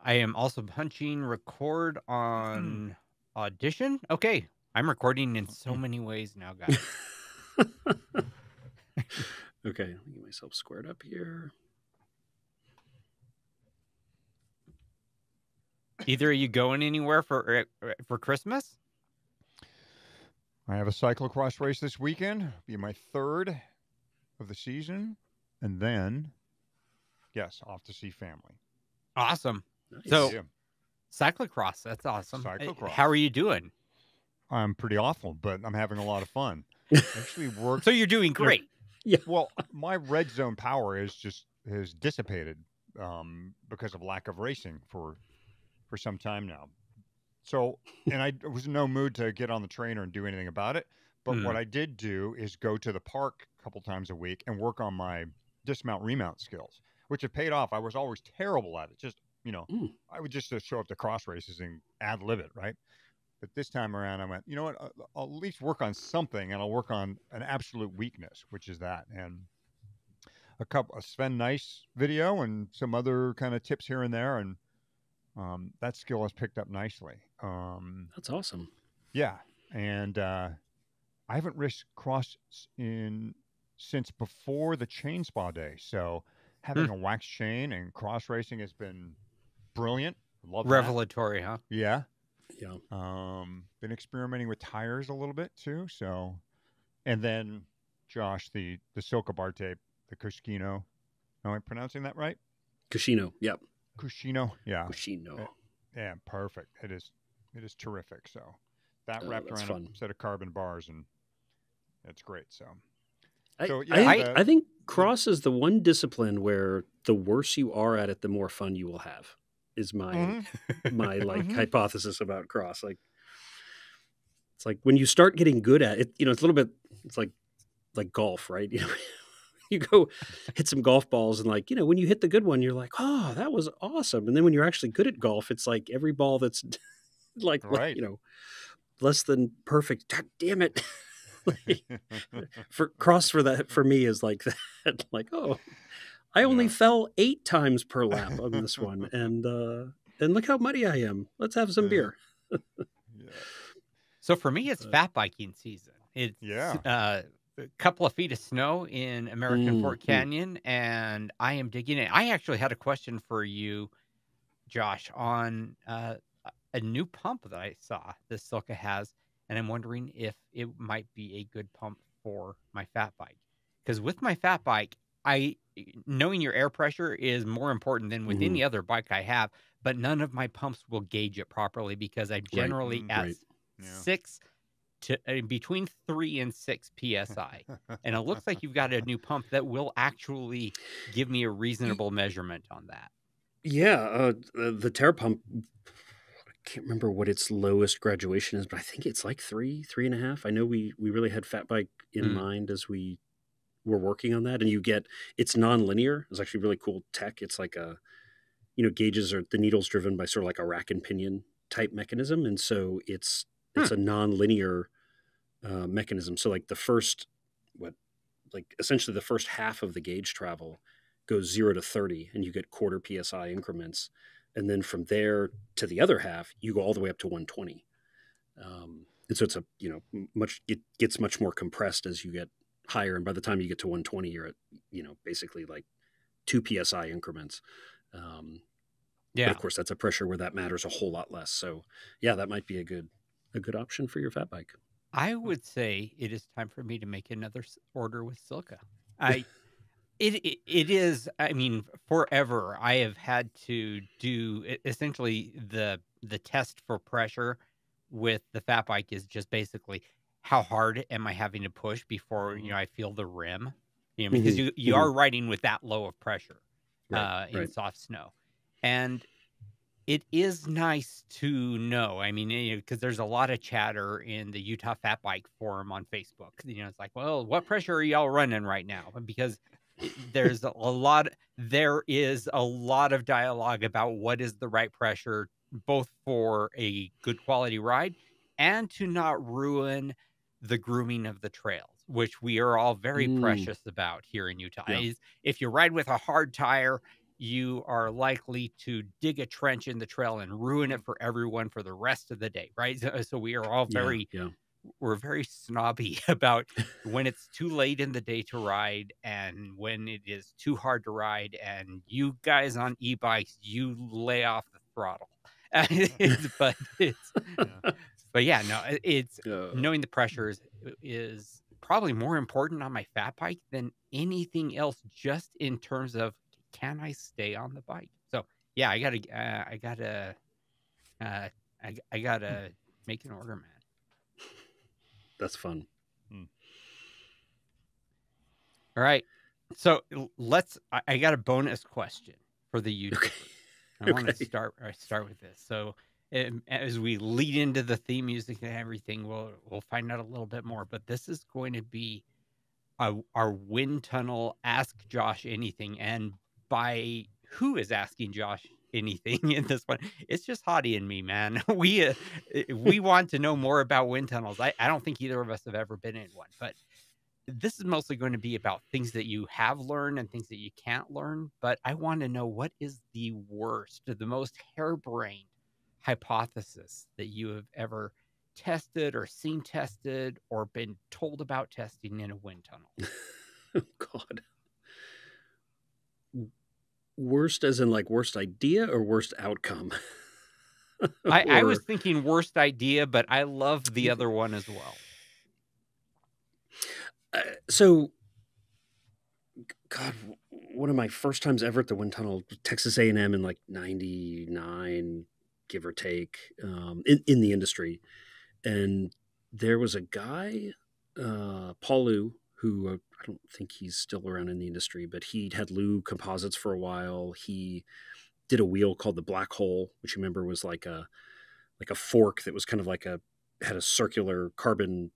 I am also punching record on Audition. Okay, I'm recording in so many ways now, guys. Okay, let me get myself squared up here. Either are you going anywhere for Christmas? I have a cyclocross race this weekend. Be my third of the season, and then, yes, off to see family. Awesome. Nice. So, Yeah. Cyclocross, that's awesome. Cyclocross. How are you doing? I'm pretty awful, but I'm having a lot of fun. Actually worked. So you're doing great. Yeah. Well, my red zone power has dissipated because of lack of racing for some time now. So, and I was in no mood to get on the trainer and do anything about it. But what I did do is go to the park a couple times a week and work on my dismount remount skills, which have paid off. I was always terrible at it. Just, I would just show up to cross races and ad lib it, right? But this time around, I went, you know what? I'll at least work on something, and I'll work on an absolute weakness, which is that. And a Sven Nice video and some other kind of tips here and there, and that skill has picked up nicely. That's awesome. Yeah, and I haven't raced cross since before the chain spa day. So having a wax chain and cross racing has been brilliant. Love Revelatory, huh? Yeah. Yeah. Been experimenting with tires a little bit too. So, and then Josh, the SILCA bar tape, the Cuscino. Am I pronouncing that right? Cuscino. Yep. Cuscino. Yeah. Cuscino. Yeah. Perfect. It is terrific. So that wrapped that's around fun. a set of carbon bars, and it's great. So. I think cross is the one discipline where the worse you are at it, the more fun you will have. Is my hypothesis about cross. Like, it's like when you start getting good at it, it's a little bit. It's like golf, right? You go hit some golf balls, and when you hit the good one, you're like, oh, that was awesome. And then when you're actually good at golf, it's like every ball that's right. less than perfect. God damn it. For me is like that. Like, oh, I only fell 8 times per lap on this one, and look how muddy I am. Let's have some beer. So for me, it's fat biking season. It's a couple of feet of snow in American Fort Canyon, and I am digging it. I actually had a question for you, Josh, on a new pump that I saw this SILCA has, and I'm wondering if it might be a good pump for my fat bike. Because with my fat bike, knowing your air pressure is more important than with any other bike I have, but none of my pumps will gauge it properly because I'm generally at 6 to between 3 and 6 psi, and it looks like you've got a new pump that will actually give me a reasonable measurement on that. Yeah, the Terra pump. I can't remember what its lowest graduation is, but I think it's like 3.5. I know we really had fat bike in mind as we were working on that, and it's non-linear. It's actually really cool tech. It's like gauges are the needles driven by sort of like a rack and pinion type mechanism, and so it's a non-linear mechanism. So like essentially the first half of the gauge travel goes 0 to 30, and you get quarter psi increments, and then from there to the other half, you go all the way up to 120. And so it's it gets much more compressed as you get higher, and by the time you get to 120, you're at basically like 2 psi increments. But of course that's a pressure where that matters a whole lot less. So yeah, that might be a good option for your fat bike. I would say it is time for me to make another order with SILCA. It is. I mean, forever I have had to do essentially the test for pressure with the fat bike is just basically how hard am I having to push before I feel the rim, because you are riding with that low of pressure in soft snow, and it is nice to know. I mean, because there's a lot of chatter in the Utah Fat Bike forum on Facebook. It's like, well, what pressure are y'all running right now? Because there is a lot of dialogue about what is the right pressure, both for a good quality ride and to not ruin the grooming of the trails, which we are all very precious about here in Utah. If you ride with a hard tire you are likely to dig a trench in the trail and ruin it for everyone for the rest of the day, right? So we are all Yeah, yeah. we're very snobby about when it's too late in the day to ride and when it is too hard to ride. And you guys on e-bikes, you lay off the throttle. But it's, Yeah. but yeah, no, it's Uh, knowing the pressures is probably more important on my fat bike than anything else, just in terms of can I stay on the bike? So yeah, uh, I gotta make an order, man. that's fun. All right. So I got a bonus question for the YouTubers. I want to Okay. start with this. So as we lead into the theme music and everything, we'll find out a little bit more. But this is going to be our wind tunnel Ask Josh Anything, and by who is asking Josh anything in this one? It's just Hottie and me, man. We want to know more about wind tunnels. I don't think either of us have ever been in one, but this is mostly going to be about things that you have learned and things that you can't learn. But I want to know, what is the worst, the most harebrained hypothesis that you have ever tested or seen tested or been told about testing in a wind tunnel? Oh, God. Worst as in like worst idea or worst outcome? I was thinking worst idea, but I love the other one as well. So, God, one of my first times ever at the wind tunnel, Texas A&M in like 99, give or take, in the industry. And there was a guy, Paul Liu, who I don't think he's still around in the industry, but he had Liu Composites for a while. He did a wheel called the Black Hole, which you remember was like a fork that was kind of like had a circular carbon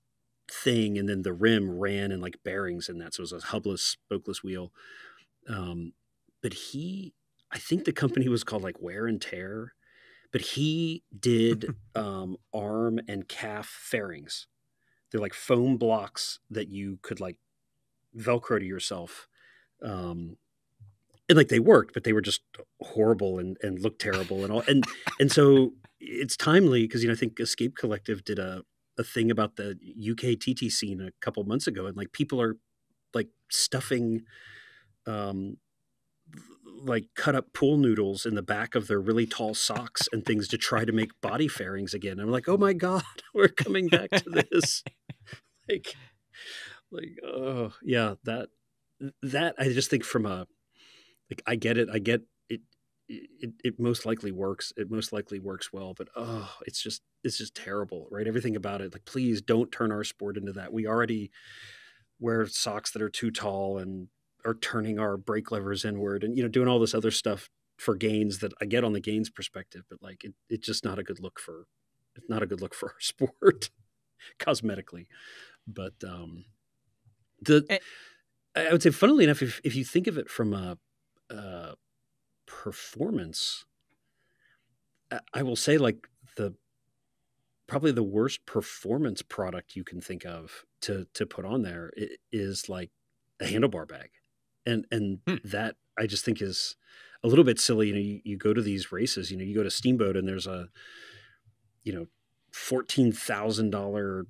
thing, and then the rim ran in like bearings in that, so it was a hubless, spokeless wheel. But I think the company was called like Wear and Tear, but he did arm and calf fairings. They're like foam blocks that you could like Velcro to yourself. And like they worked, but they were just horrible and looked terrible and all. And so it's timely because, I think Escape Collective did a thing about the UK TT scene a couple months ago. And like people are like stuffing like cut up pool noodles in the back of their really tall socks and things to try to make body fairings again. I'm like, oh my God, we're coming back to this. like, oh yeah, that I just think from a, like, I get it. It most likely works. It most likely works well, but it's just terrible, right? Everything about it. Like, please don't turn our sport into that. We already wear socks that are too tall and are turning our brake levers inward and, doing all this other stuff for gains that I get on the gains perspective, but like it's just not a good look for, our sport cosmetically. But I would say, funnily enough, if you think of it from a performance, I will say like probably the worst performance product you can think of to put on there is like a handlebar bag. And that I just think is a little bit silly. You go to these races, you go to Steamboat and there's a, $14,000,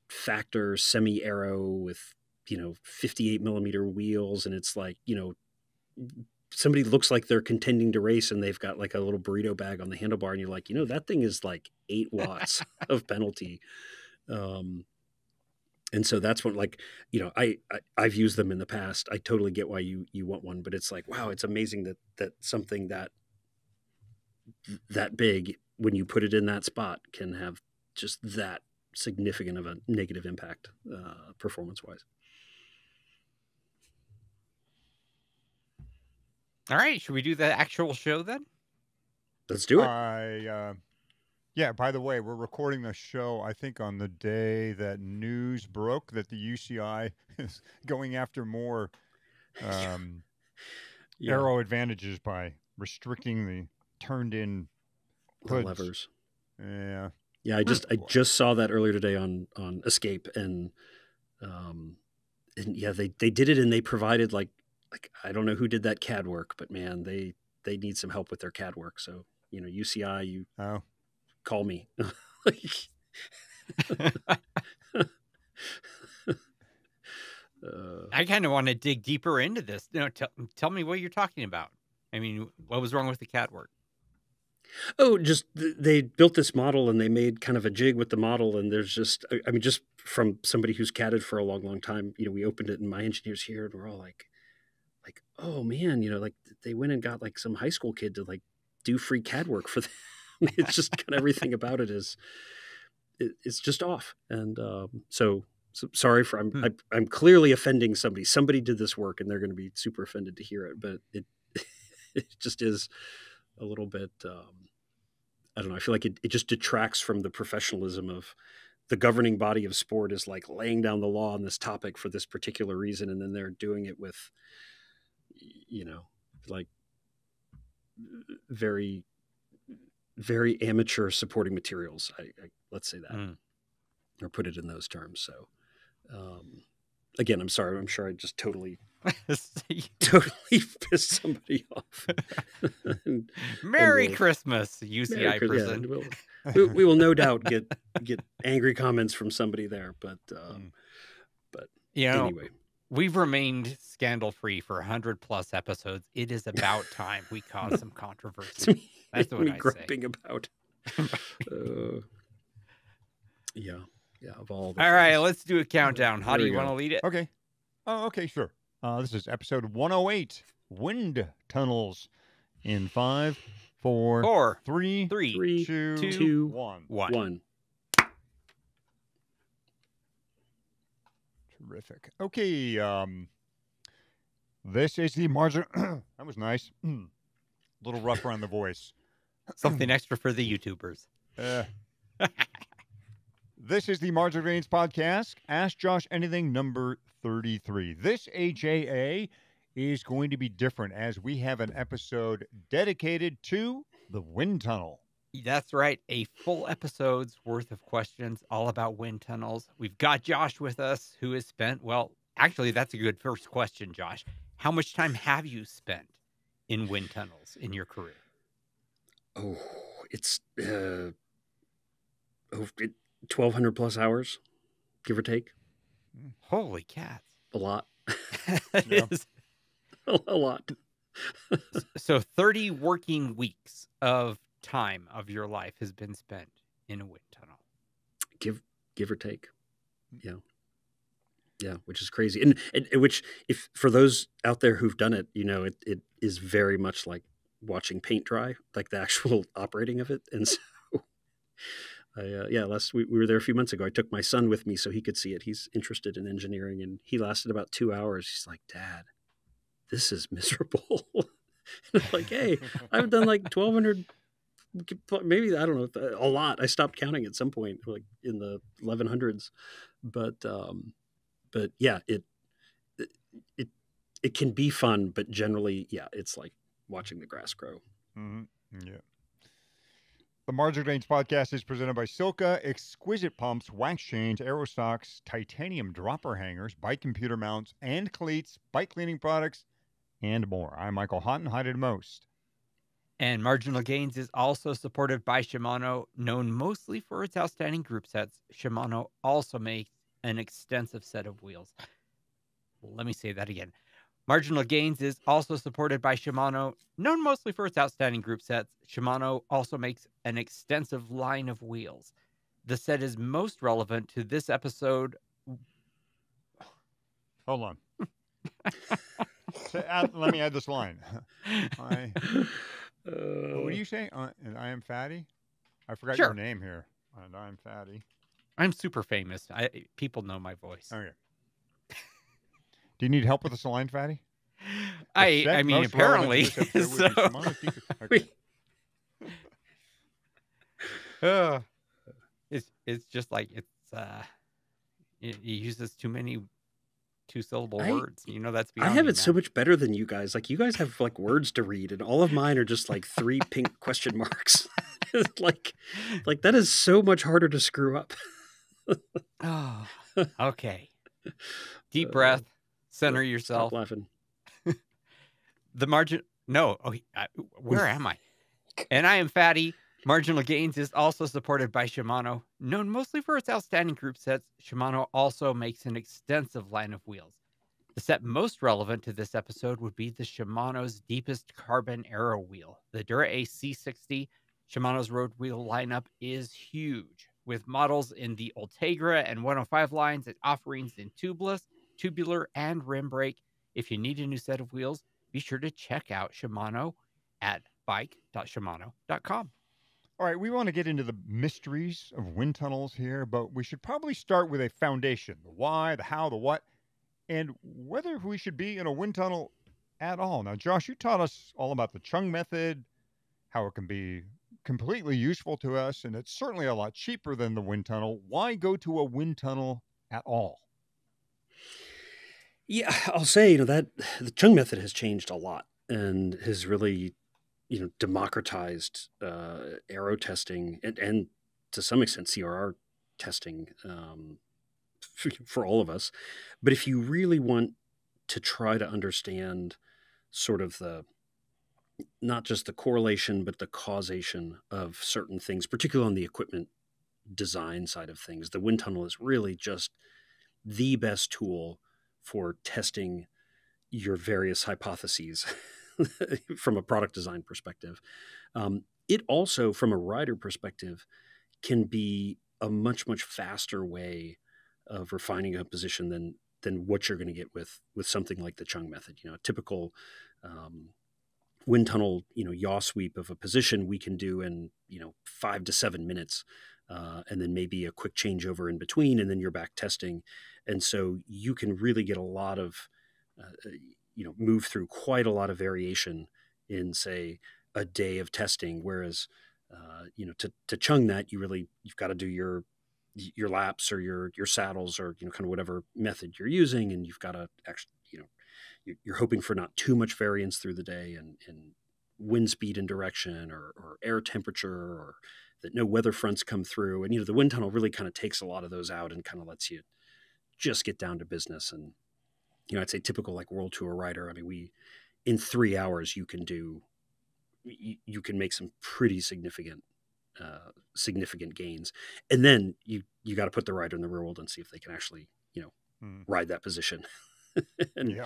Factor semi-aero with, 58 millimeter wheels. And it's like, somebody looks like they're contending to race and they've got like a little burrito bag on the handlebar and you're like, that thing is like 8 watts of penalty. And so that's what, like, I've used them in the past. I totally get why you want one, but it's like, wow, it's amazing that something that big, when you put it in that spot, can have just that significant of a negative impact, performance wise. All right, should we do the actual show then? Let's do it. Yeah, by the way, we're recording the show, I think, on the day that news broke that the UCI is going after more aero advantages by restricting the turned-in hoods. The levers. Yeah. Yeah, I just saw that earlier today on Escape, and yeah, they did it, and they provided like, like, I don't know who did that CAD work, but man, they need some help with their CAD work. So, UCI, you call me. I kind of want to dig deeper into this. Tell me what you're talking about. I mean, what was wrong with the CAD work? Oh, just they built this model and they made kind of a jig with the model. And there's just, I mean, just from somebody who's CADed for a long, long time, we opened it and my engineers here and we're all like, oh man, like they went and got like some high school kid to like do free CAD work for them. It's just kind of everything about it is, it's just off. And so sorry for, I'm clearly offending somebody. Somebody did this work and they're going to be super offended to hear it, but it just is a little bit, I don't know. I feel like it just detracts from the professionalism of the governing body of sport is like laying down the law on this topic for this particular reason. And then they're doing it with, like very, very amateur supporting materials. I let's say that, or put it in those terms. So, again, I'm sorry. I'm sure I just totally pissed somebody off. Merry Christmas, UCI person. Yeah, we will no doubt get angry comments from somebody there, but anyway. We've remained scandal-free for 100+ episodes. It is about time we cause some controversy. That's what I griping say. About. Yeah. Of all the things. Right, let's do a countdown. Hottie, you want to lead it? Okay. Oh, okay, sure. This is episode 108, Wind Tunnels. In 5, 4, 3, 2, 1. Terrific. Okay. This is the margin. That was nice. A little rough around the voice. Something extra for the YouTubers. This is the Marginal Gains podcast. Ask Josh Anything number 33. This AJA is going to be different as we have an episode dedicated to the wind tunnel. That's right. A full episode's worth of questions all about wind tunnels. We've got Josh with us, who has spent, well, actually, that's a good first question, Josh. How much time have you spent in wind tunnels in your career? Oh, it's 1,200 plus hours, give or take. Holy cats. A lot. It is. A lot. So 30 working weeks of time of your life has been spent in a wind tunnel. Give or take. Yeah, which is crazy. And which, if for those out there who've done it, it is very much like watching paint dry, like the actual operating of it. And so we were there a few months ago. I took my son with me so he could see it. He's interested in engineering, and he lasted about 2 hours. He's like, Dad, this is miserable. And I'm like, hey, I've done like 1,200, maybe, I don't know, a lot. I stopped counting at some point, like in the 1100s. But yeah, it can be fun, but generally, yeah, it's like watching the grass grow. Mm-hmm. Yeah. The Marginal Gains podcast is presented by SILCA, exquisite pumps, wax chains, aero socks, titanium dropper hangers, bike computer mounts, and cleats, bike cleaning products, and more. I'm Michael Hottie, Hottie the most. And Marginal Gains is also supported by Shimano, known mostly for its outstanding group sets. Shimano also makes an extensive set of wheels. Let me say that again. Marginal Gains is also supported by Shimano, known mostly for its outstanding group sets. Shimano also makes an extensive line of wheels. The set is most relevant to this episode. Hold on. Let me add this line. What do you say? And I am fatty? I forgot your name here. And I'm fatty. I'm super famous. People know my voice. Okay. Do you need help with this line, Fatty? I mean, apparently. So. It's just like it uses too many two-syllable words. That's beyond I have it so much better than you guys. Like, you guys have like words to read, and all of mine are just like 3 pink question marks. like that is so much harder to screw up. Oh, okay. Deep breath. Center yourself. Stop laughing. The margin. No. Oh, where am I? And I am Fatty. Marginal Gains is also supported by Shimano. Known mostly for its outstanding group sets, Shimano also makes an extensive line of wheels. The set most relevant to this episode would be the Shimano's deepest carbon aero wheel, the Dura Ace C60. Shimano's road wheel lineup is huge, with models in the Ultegra and 105 lines and offerings in tubeless, tubular, and rim brake. If you need a new set of wheels, be sure to check out Shimano at bike.shimano.com. All right, we want to get into the mysteries of wind tunnels here, but we should probably start with a foundation: the why, the how, the what, and whether we should be in a wind tunnel at all. Now, Josh, you taught us all about the Chung method, how it can be completely useful to us, and it's certainly a lot cheaper than the wind tunnel. Why go to a wind tunnel at all? Yeah, I'll say, that the Chung method has changed a lot and has really, democratized aero testing and to some extent CRR testing for all of us. But if you really want to try to understand sort of not just the correlation, but the causation of certain things, particularly on the equipment design side of things, the wind tunnel is really just the best tool for testing your various hypotheses from a product design perspective. It also, from a rider perspective, can be a much, much faster way of refining a position than what you're going to get with something like the Chung method. A typical wind tunnel, yaw sweep of a position we can do in 5 to 7 minutes, and then maybe a quick changeover in between, and then you're back testing. And so you can really get a lot of move through quite a lot of variation in, say, a day of testing. Whereas, to Chung that, you've got to do your laps or your saddles or, kind of whatever method you're using. And you've got to actually, you're hoping for not too much variance through the day and wind speed and direction or air temperature, or that no weather fronts come through. And, the wind tunnel really kind of takes a lot of those out and kind of lets you just get down to business. And, I'd say typical like World Tour rider. I mean, in 3 hours, you can make some pretty significant gains. And then you got to put the rider in the real world and see if they can actually, ride that position and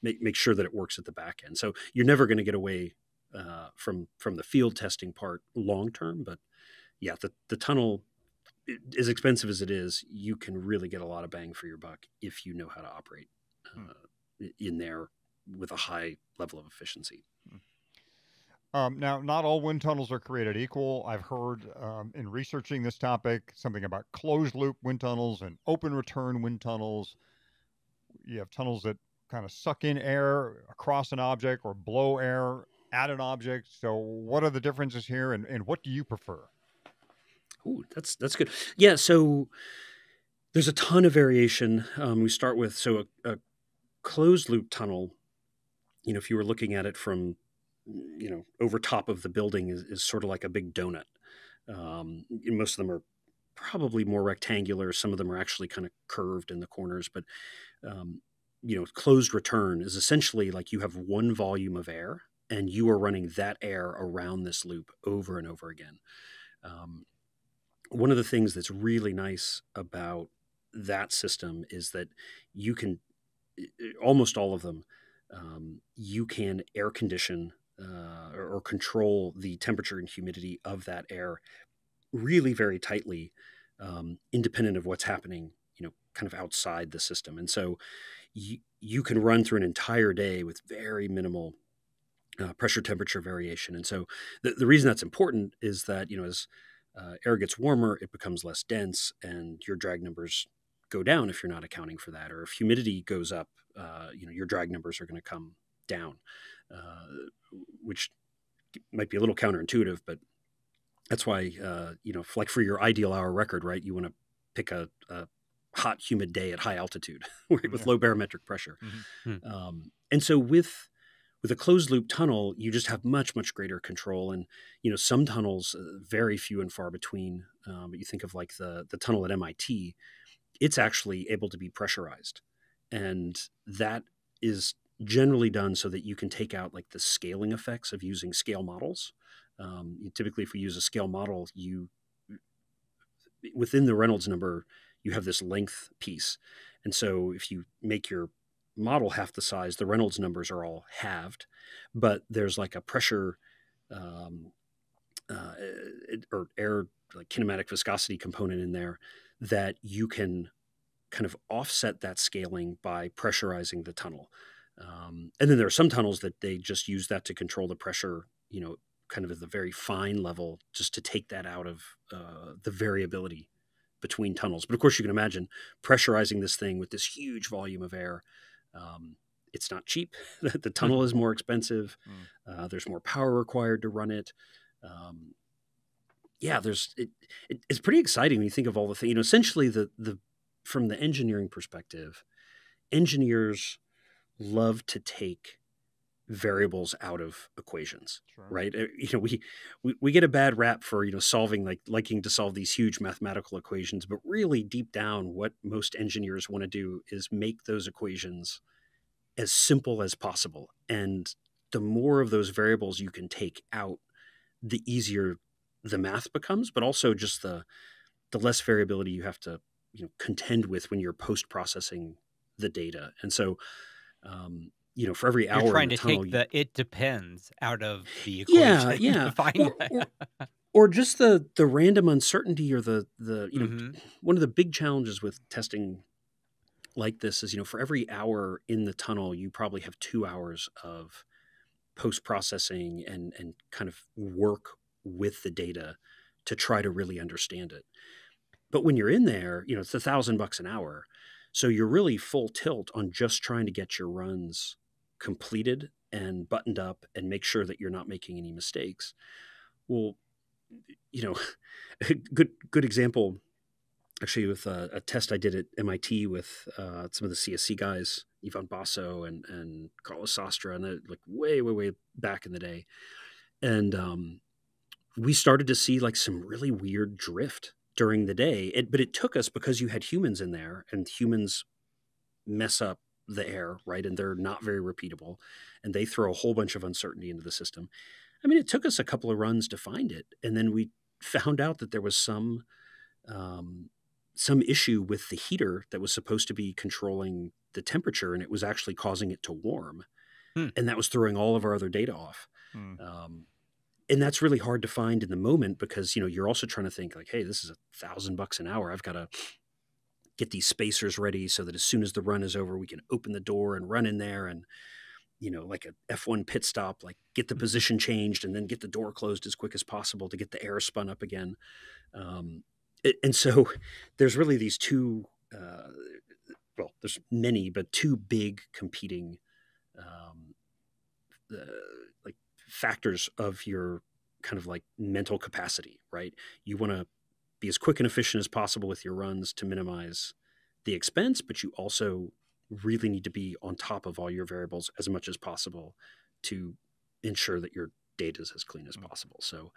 make sure that it works at the back end. So you're never going to get away from the field testing part long term. But yeah, the tunnel, as expensive as it is, you can really get a lot of bang for your buck if you know how to operate in there with a high level of efficiency. Now, not all wind tunnels are created equal. I've heard in researching this topic something about closed loop wind tunnels and open return wind tunnels. You have tunnels that kind of suck in air across an object or blow air at an object. So what are the differences here, and what do you prefer? Ooh, that's good. Yeah, so there's a ton of variation. We start with a closed loop tunnel. If you were looking at it from over top of the building, is sort of like a big donut. Most of them are probably more rectangular. Some of them are actually kind of curved in the corners. But closed return is essentially like you have one volume of air, and you are running that air around this loop over and over again. One of the things that's really nice about that system is that you can, almost all of them, you can air condition or control the temperature and humidity of that air really very tightly, independent of what's happening, kind of outside the system. And so you can run through an entire day with very minimal pressure temperature variation. And so the reason that's important is that, as air gets warmer, it becomes less dense, and your drag numbers go down if you're not accounting for that. Or if humidity goes up, your drag numbers are going to come down, which might be a little counterintuitive, but that's why, like for your ideal hour record, right, you want to pick a hot, humid day at high altitude with low barometric pressure. Mm-hmm. And so with a closed loop tunnel, you just have much, much greater control. And, some tunnels, very few and far between, but you think of like the tunnel at MIT, it's actually able to be pressurized. And that is generally done so that you can take out like the scaling effects of using scale models. Typically, if we use a scale model, within the Reynolds number, you have this length piece. And so if you make your model half the size, the Reynolds numbers are all halved, but there's like a pressure um, or air, like kinematic viscosity component in there that you can kind of offset that scaling by pressurizing the tunnel. And then there are some tunnels that they just use that to control the pressure, kind of at the very fine level, just to take that out of the variability between tunnels. But of course, you can imagine pressurizing this thing with this huge volume of air. It's not cheap. The tunnel is more expensive. There's more power required to run it. It's pretty exciting when you think of all the things. Essentially, from the engineering perspective, engineers love to take variables out of equations, sure. Right? We get a bad rap for liking to solve these huge mathematical equations, but really deep down, what most engineers want to do is make those equations as simple as possible. And the more of those variables you can take out, the easier the math becomes, but also just the less variability you have to contend with when you're post-processing the data. And so for every hour you're trying in the to tunnel, take the "it depends" out of the equation. Yeah. To find or just the random uncertainty, or the one of the big challenges with testing like this is, for every hour in the tunnel, you probably have 2 hours of post-processing and kind of work with the data to try to really understand it. But when you're in there, it's $1,000 an hour. So you're really full tilt on just trying to get your runs completed and buttoned up and make sure that you're not making any mistakes. Well, a good example, actually, with a test I did at MIT with some of the CSC guys, Ivan Basso and Carlos Sastra, and like way back in the day. And we started to see like some really weird drift during the day. But it took us, because you had humans in there, and humans mess up the air, right? And they're not very repeatable, and they throw a whole bunch of uncertainty into the system. I mean, it took us a couple of runs to find it. And then we found out that there was some issue with the heater that was supposed to be controlling the temperature, and it was actually causing it to warm. And that was throwing all of our other data off. And that's really hard to find in the moment, because, you're also trying to think like, hey, this is $1,000 an hour. I've got to get these spacers ready so that as soon as the run is over, we can open the door and run in there and, like a F1 pit stop, like get the position changed and then get the door closed as quick as possible to get the air spun up again. And so there's really these two, there's many, but two big competing like factors of your kind of like mental capacity, right? You want to be as quick and efficient as possible with your runs to minimize the expense, but you also really need to be on top of all your variables as much as possible to ensure that your data is as clean as possible. So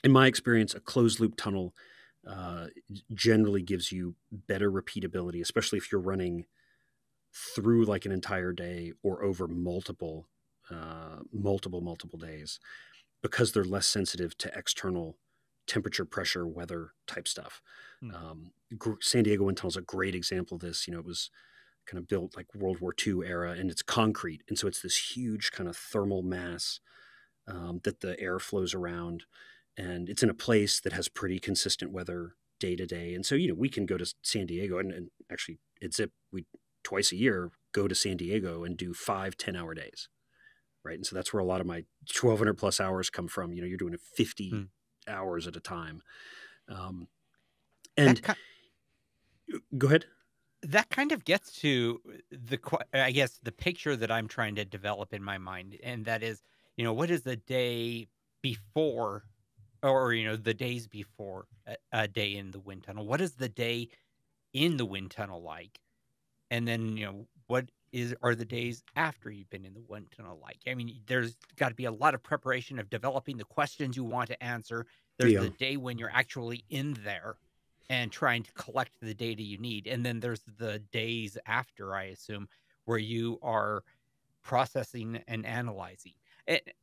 in my experience, a closed loop tunnel generally gives you better repeatability, especially if you're running through like an entire day or over multiple days, because they're less sensitive to external temperature, pressure, weather type stuff. San Diego wind tunnel is a great example of this. It was kind of built like World War II era, and it's concrete. And so it's this huge kind of thermal mass that the air flows around. And it's in a place that has pretty consistent weather day to day. And so, we can go to San Diego and actually we twice a year go to San Diego and do 5-10-hour days. Right. And so that's where a lot of my 1,200 plus hours come from. You're doing it 50 hours at a time. Go ahead. That kind of gets to I guess, the picture that I'm trying to develop in my mind. And that is, what is the day before, or, the days before a day in the wind tunnel? What is the day in the wind tunnel like? And then, what are the days after you've been in the wind tunnel like? I mean, there's got to be a lot of preparation of developing the questions you want to answer. There's the day when you're actually in there and trying to collect the data you need. And then there's the days after, I assume, where you are processing and analyzing.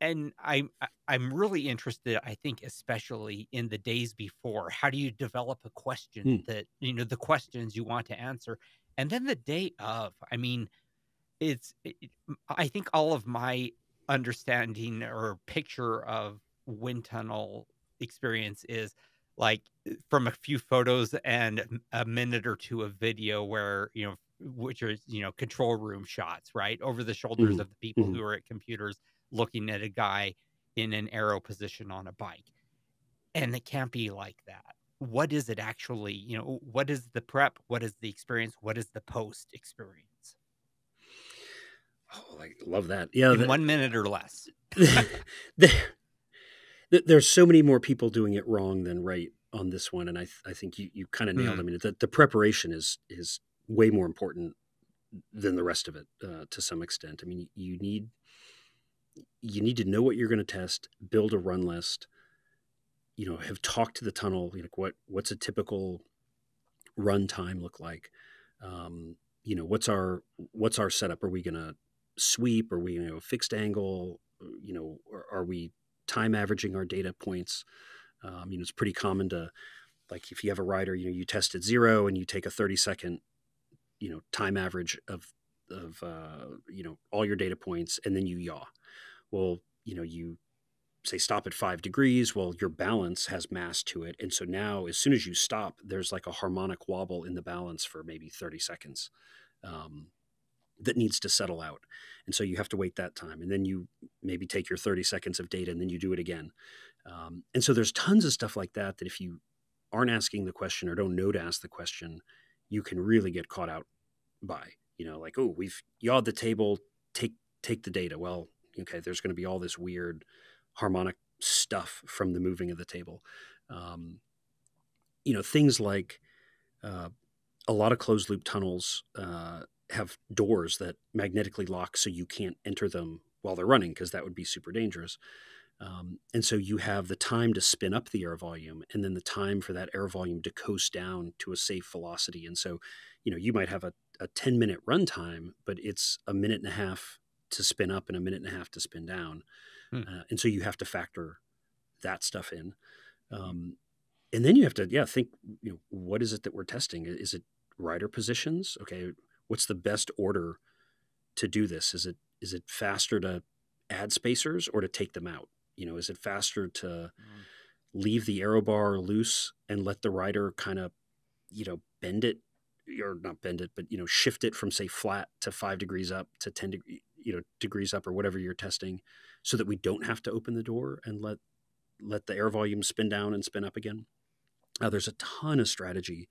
And I'm really interested, I think, especially in the days before. How do you develop a question that, the questions you want to answer? And then the day of, I mean, I think all of my understanding or picture of wind tunnel experience is like from a few photos and a minute or two of video where, which are, control room shots, right? Over the shoulders of the people who are at computers looking at a guy in an arrow position on a bike. And it can't be like that. What is it actually? What is the prep? What is the experience? What is the post experience? Oh, I love that. Yeah. In 1 minute or less. There's so many more people doing it wrong than right on this one. And I think you kind of nailed it. I mean, the preparation is way more important than the rest of it to some extent. I mean, you need to know what you're going to test, build a run list, have talked to the tunnel, like what's a typical run time look like? What's our setup? Are we going to sweep? Are we, fixed angle? Are we time averaging our data points? It's pretty common to, like, if you have a rider, you test at 0 and you take a 30-second, time average of all your data points, and then you yaw. Well, you say stop at 5 degrees. Well, your balance has mass to it. And so now as soon as you stop, there's like a harmonic wobble in the balance for maybe 30 seconds that needs to settle out. And so you have to wait that time. And then you maybe take your 30 seconds of data and then you do it again. And so there's tons of stuff like that if you aren't asking the question or don't know to ask the question, you can really get caught out by, like, oh, we've yawed the table, take the data. Well, okay, there's going to be all this weird harmonic stuff from the moving of the table. Things like a lot of closed loop tunnels have doors that magnetically lock so you can't enter them while they're running, because that would be super dangerous. And so you have the time to spin up the air volume and then the time for that air volume to coast down to a safe velocity. And so, you might have a 10-minute run time, but it's a minute and a half to spin up and a minute and a half to spin down. And so you have to factor that stuff in. And then you have to, think, what is it that we're testing? Is it rider positions? Okay. What's the best order to do this? Is it faster to add spacers or to take them out? Is it faster to leave the aero bar loose and let the rider kind of, bend it, or not bend it, but, shift it from, say, flat to 5 degrees up to 10 degrees up, or whatever you're testing, so that we don't have to open the door and let the air volume spin down and spin up again. There's a ton of strategy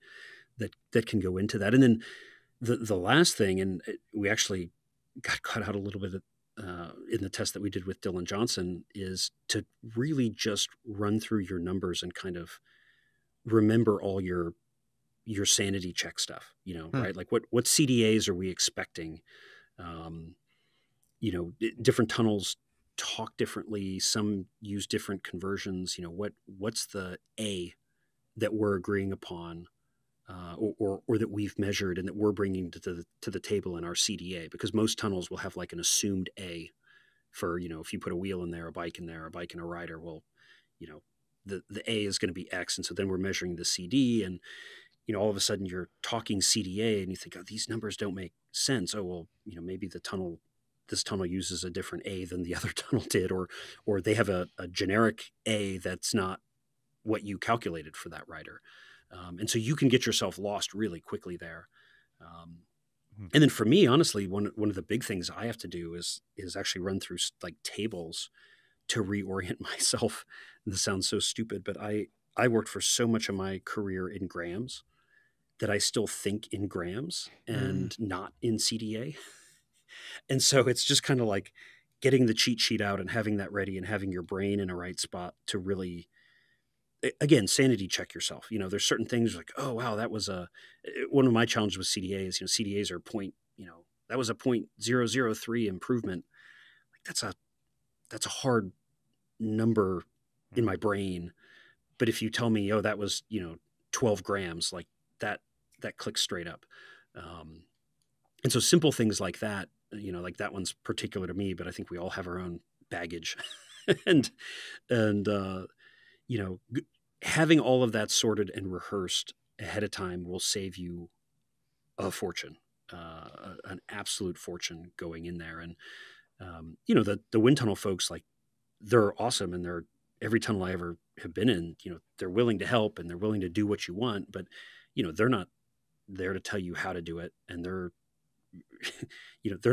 that can go into that. And then the last thing, and we actually got caught out a little bit in the test that we did with Dylan Johnson, is to really just run through your numbers and kind of remember all your sanity check stuff, right? Like what CDAs are we expecting? Different tunnels talk differently. Some use different conversions. What's the A that we're agreeing upon, or that we've measured and that we're bringing to the table in our CDA? Because most tunnels will have like an assumed A for, if you put a wheel in there, a bike in there, a bike and a rider, well, the A is going to be X. And so then we're measuring the CD, and, all of a sudden you're talking CDA and you think, oh, these numbers don't make sense. Oh, well, maybe this tunnel uses a different A than the other tunnel did, or they have a generic A that's not what you calculated for that rider. And so you can get yourself lost really quickly there. And then for me, honestly, one of the big things I have to do is actually run through like tables to reorient myself. And this sounds so stupid, but I worked for so much of my career in grams that I still think in grams and not in CDA. And so it's just kind of like getting the cheat sheet out and having that ready and having your brain in a right spot to really, again, sanity check yourself. There's certain things like, oh, wow, that was one of my challenges with CDAs. CDAs are that was a 0.003 improvement. Like that's a hard number in my brain. But if you tell me, oh, that was, 12 grams, like that clicks straight up. And so simple things like that, like that one's particular to me, but I think we all have our own baggage. and, and, having all of that sorted and rehearsed ahead of time will save you a fortune, an absolute fortune going in there. And, the wind tunnel folks, like, they're awesome, and every tunnel I ever have been in, they're willing to help and they're willing to do what you want, but, they're not there to tell you how to do it. And they're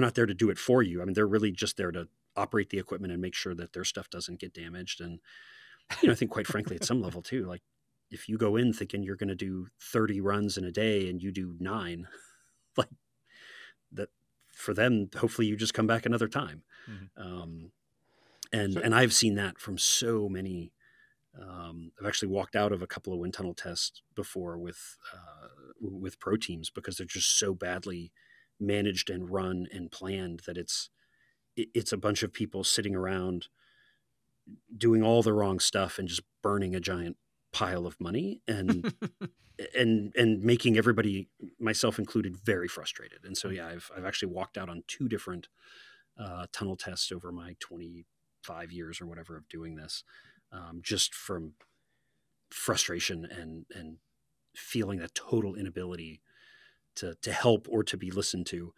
not there to do it for you. I mean, they're really just there to operate the equipment and make sure that their stuff doesn't get damaged. And, I think quite frankly, at some level too, like, if you go in thinking you're going to do 30 runs in a day and you do 9, like, that for them, hopefully you just come back another time. Mm-hmm. And I've seen that from so many. I've actually walked out of a couple of wind tunnel tests before with pro teams because they're just so badly managed and run and planned that it's a bunch of people sitting around doing all the wrong stuff and just burning a giant pile of money and and making everybody, myself included, very frustrated. And so, yeah, I've actually walked out on 2 different tunnel tests over my 25 years or whatever of doing this, just from frustration and feeling that total inability to help or to be listened to.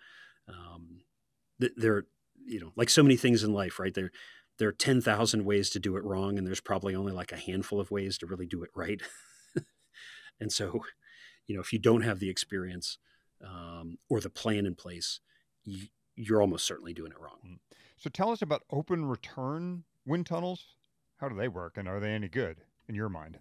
There, like so many things in life, right? There are 10,000 ways to do it wrong, and there's probably only like a handful of ways to really do it right. And so, if you don't have the experience or the plan in place, you're almost certainly doing it wrong. So tell us about open return wind tunnels. How do they work, and are they any good in your mind?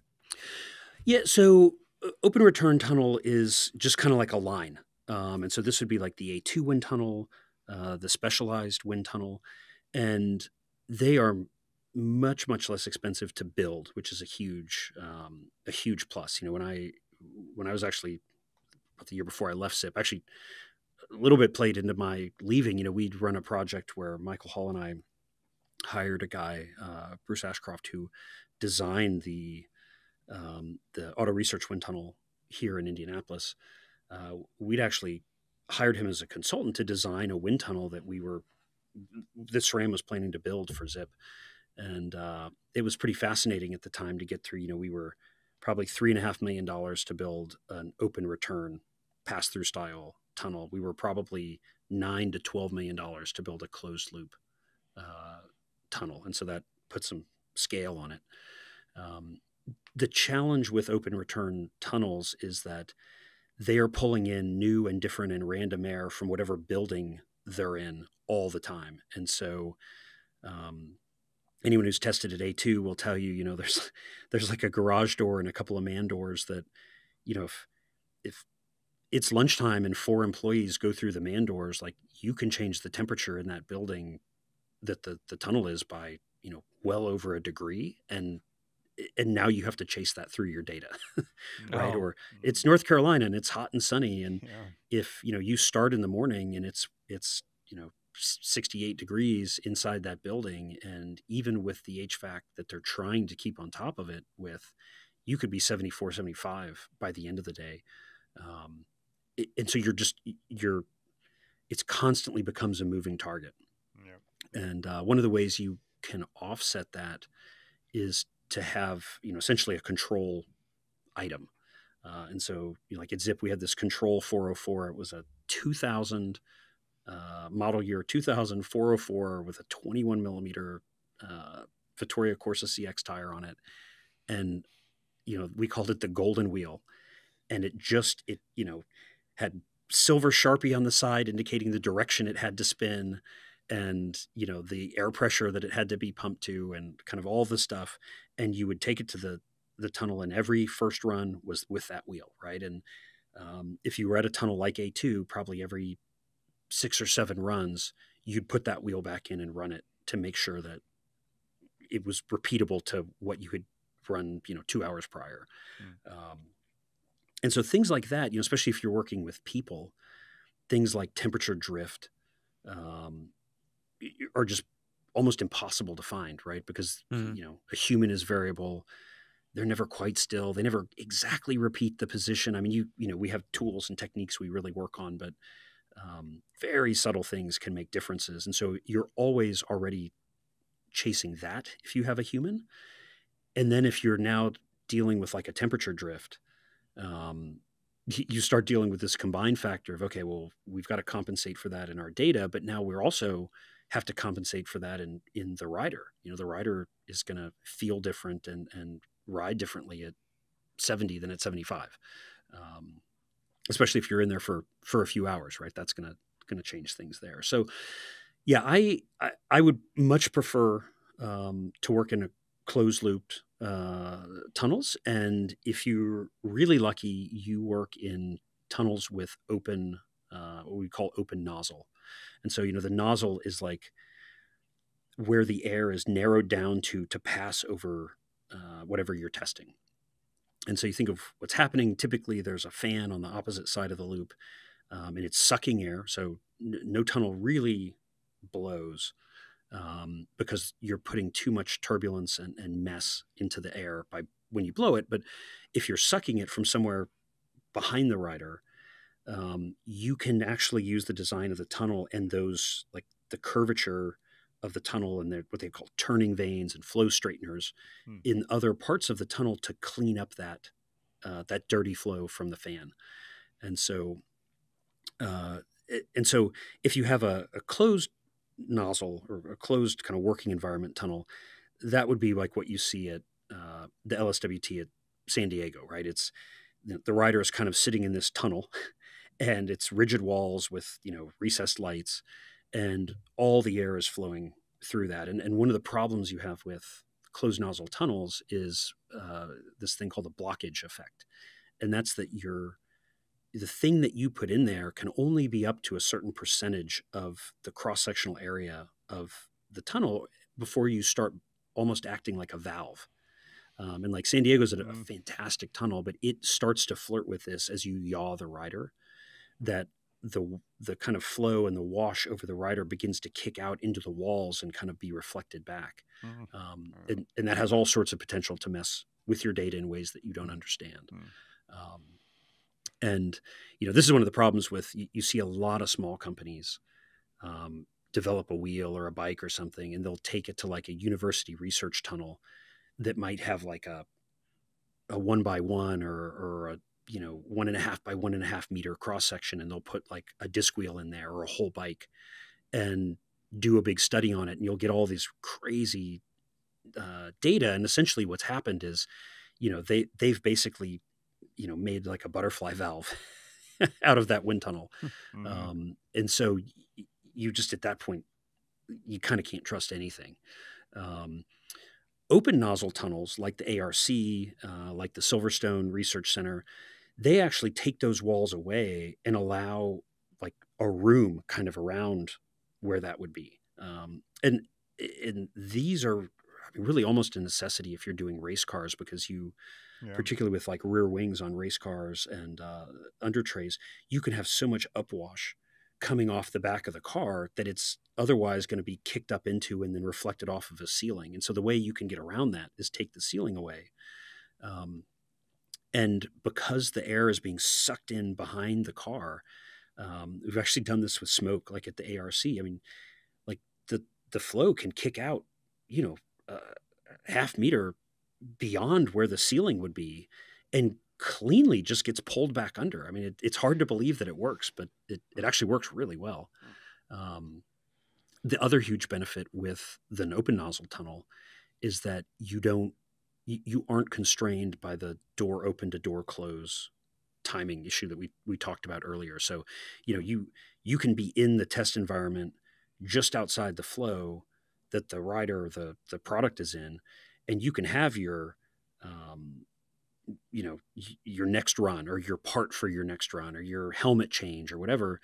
Yeah, so open return tunnel is just kind of like a line. And so this would be like the A2 wind tunnel, the specialized wind tunnel, and they are much, much less expensive to build, which is a huge plus. When I was actually, the year before I left SIP, actually a little bit played into my leaving. We'd run a project where Michael Hall and I hired a guy, Bruce Ashcroft, who designed the Auto Research Wind Tunnel here in Indianapolis. We'd actually hired him as a consultant to design a wind tunnel that SRAM was planning to build for ZIP. And it was pretty fascinating at the time to get through. We were probably $3.5 million to build an open return pass-through style tunnel. We were probably $9 to $12 million to build a closed loop tunnel. And so that put some scale on it. The challenge with open return tunnels is that they are pulling in new and different and random air from whatever building they're in all the time. And so anyone who's tested at A2 will tell you, there's like a garage door and a couple of man doors that, if it's lunchtime and 4 employees go through the man doors, like, you can change the temperature in that building that the tunnel is by, well over a degree. And now you have to chase that through your data, right? Or it's North Carolina and it's hot and sunny. And if, you start in the morning and it's 68 degrees inside that building, and even with the HVAC that they're trying to keep on top of it with, you could be 74, 75 by the end of the day. And so it's constantly becomes a moving target. Yep. And one of the ways you can offset that is to have, essentially a control item. And so, like at ZIP, we had this Control 404. It was a 2000 model year 2000 404 with a 21 millimeter Vittoria Corsa CX tire on it. And, we called it the golden wheel. And it had silver Sharpie on the side indicating the direction it had to spin, and, the air pressure that it had to be pumped to, and kind of all the stuff. And you would take it to the tunnel, and every first run was with that wheel, right? And if you were at a tunnel like A2, probably every 6 or 7 runs, you'd put that wheel back in and run it to make sure that it was repeatable to what you had run, 2 hours prior. And so things like that, especially if you're working with people, things like temperature drift are just almost impossible to find, right? Because, a human is variable. They're never quite still. They never exactly repeat the position. I mean, we have tools and techniques we really work on, but Very subtle things can make differences. And so you're always already chasing that if you have a human. And then if you're now dealing with like a temperature drift, you start dealing with this combined factor of, okay, well, we've got to compensate for that in our data, but now we're also have to compensate for that in the rider. The rider is going to feel different and ride differently at 70 than at 75. Especially if you're in there for a few hours, right? That's going to change things there. So yeah, I would much prefer to work in a closed looped tunnels. And if you're really lucky, you work in tunnels with open, what we call open nozzle. And so, the nozzle is like where the air is narrowed down to pass over whatever you're testing. And so you think of what's happening. Typically, there's a fan on the opposite side of the loop, and it's sucking air. So no tunnel really blows because you're putting too much turbulence and mess into the air when you blow it. But if you're sucking it from somewhere behind the rider, you can actually use the design of the tunnel and those, like the curvature of the tunnel and what they call turning vanes and flow straighteners in other parts of the tunnel to clean up that dirty flow from the fan. And so if you have a closed nozzle or a closed kind of working environment tunnel, that would be like what you see at the LSWT at San Diego, right? It's the rider is kind of sitting in this tunnel and it's rigid walls with, recessed lights, and all the air is flowing through that. And one of the problems you have with closed nozzle tunnels is this thing called the blockage effect. And that's that the thing that you put in there can only be up to a certain percentage of the cross-sectional area of the tunnel before you start almost acting like a valve. And like San Diego's a fantastic tunnel, but it starts to flirt with this as you yaw the rider, that the kind of flow and the wash over the rider begins to kick out into the walls and kind of be reflected back. And that has all sorts of potential to mess with your data in ways that you don't understand. And, this is one of the problems with, you see a lot of small companies develop a wheel or a bike or something, and they'll take it to like a university research tunnel that might have like a 1x1 or a 1.5 by 1.5 meter cross section, and they'll put like a disc wheel in there or a whole bike and do a big study on it, and you'll get all these crazy data. And essentially what's happened is, they've basically, made like a butterfly valve out of that wind tunnel. And so you just, at that point, you kind of can't trust anything. Open nozzle tunnels like the ARC, like the Silverstone Research Center, they actually take those walls away and allow like a room kind of around where that would be. And these are really almost a necessity if you're doing race cars, because particularly with like rear wings on race cars and under trays, you can have so much upwash coming off the back of the car that it's otherwise going to be kicked up into and then reflected off of a ceiling. And so the way you can get around that is take the ceiling away. And because the air is being sucked in behind the car, we've actually done this with smoke, like at the ARC. I mean, like the flow can kick out, half meter beyond where the ceiling would be, and cleanly just gets pulled back under. I mean, it's hard to believe that it works, but it actually works really well. The other huge benefit with the open nozzle tunnel is that you aren't constrained by the door open to door close timing issue that we talked about earlier. So, you can be in the test environment just outside the flow that the rider, the product is in, and you can have your next run, or your part for your next run, or your helmet change, or whatever.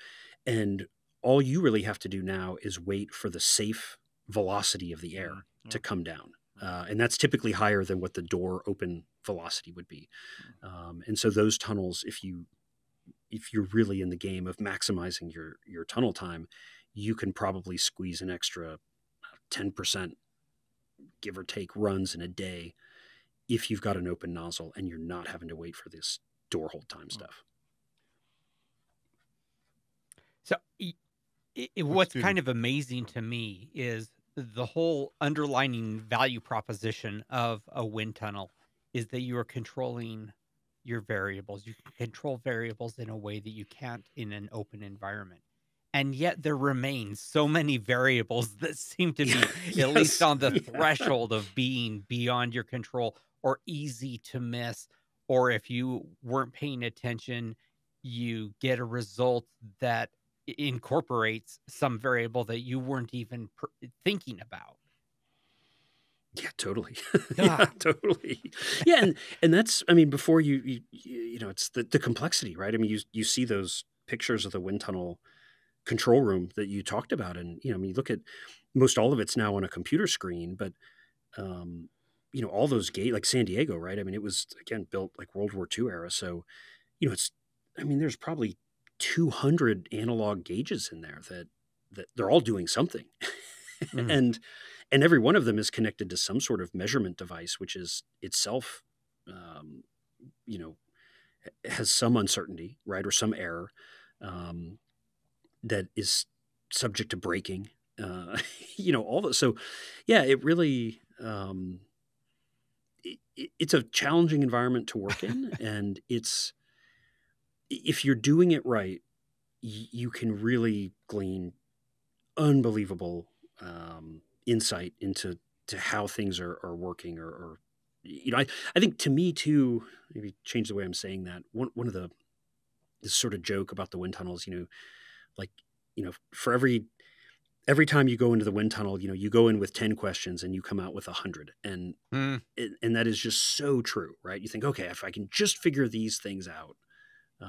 And all you really have to do now is wait for the safe velocity of the air to come down. And that's typically higher than what the door open velocity would be. And so those tunnels, if you're really in the game of maximizing your tunnel time, you can probably squeeze an extra 10%, give or take, runs in a day if you've got an open nozzle and you're not having to wait for this door hold time stuff. So what's Excuse me. kind of amazing to me is the whole underlining value proposition of a wind tunnel is that you are controlling your variables. You can control variables in a way that you can't in an open environment. And yet there remains so many variables that seem to be at least Yes. on the Yeah. threshold of being beyond your control or easy to miss. Or if you weren't paying attention, you get a result that incorporates some variable that you weren't even thinking about. Yeah, totally. Yeah, God. totally. Yeah, and that's, I mean, before you know, it's the complexity, right? I mean, you see those pictures of the wind tunnel control room that you talked about, and you know, I mean, you look at most all of it's now on a computer screen, but um, you know, all those gate like San Diego, right? I mean, it was again built like World War II era, so you know, it's, I mean, there's probably 200 analog gauges in there that they're all doing something. Mm. and every one of them is connected to some sort of measurement device, which is itself, um, you know, has some uncertainty, right, or some error um, that is subject to breaking. You know, all that. So, yeah, it really it's a challenging environment to work in, and it's if you're doing it right, you can really glean unbelievable insight into how things are working or you know I think to me too, maybe change the way I'm saying that, one of the this sort of joke about the wind tunnels, you know, like, you know, for every time you go into the wind tunnel, you know, you go in with 10 questions and you come out with 100, Mm. and that is just so true, right? You think, okay, if I can just figure these things out,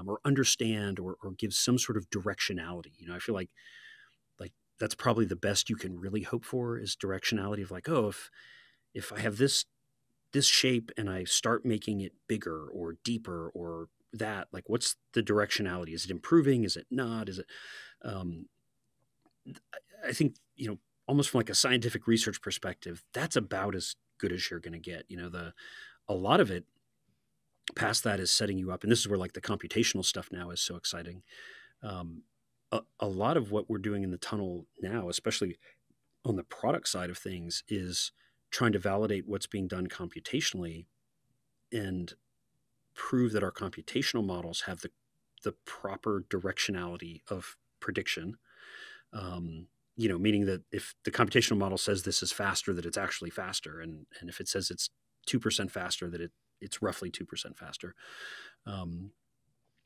or understand or give some sort of directionality, you know, I feel like that's probably the best you can really hope for is directionality of like, oh, if I have this shape and I start making it bigger or deeper or that, like, what's the directionality? Is it improving? Is it not? Is it um I think, you know, almost from like a scientific research perspective, that's about as good as you're going to get. You know, the a lot of it past that is setting you up, and this is where like the computational stuff now is so exciting. Um, a lot of what we're doing in the tunnel now, especially on the product side of things, is trying to validate what's being done computationally and prove that our computational models have the proper directionality of prediction. You know, meaning that if the computational model says this is faster, that it's actually faster, and if it says it's 2% faster, that it's roughly 2% faster.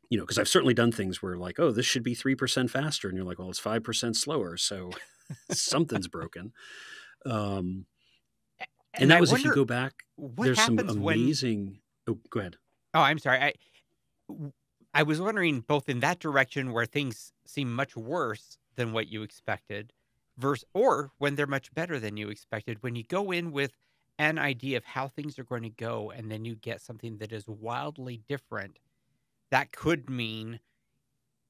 You know, because I've certainly done things where like, oh, this should be 3% faster, and you're like, well, it's 5% slower, so something's broken. And And that I was if you wonder go back. what There's some happens when. amazing. Oh, go ahead. Oh, I'm sorry. I was wondering both in that direction where things seem much worse than what you expected, versus or when they're much better than you expected. When you go in with an idea of how things are going to go, and then you get something that is wildly different, that could mean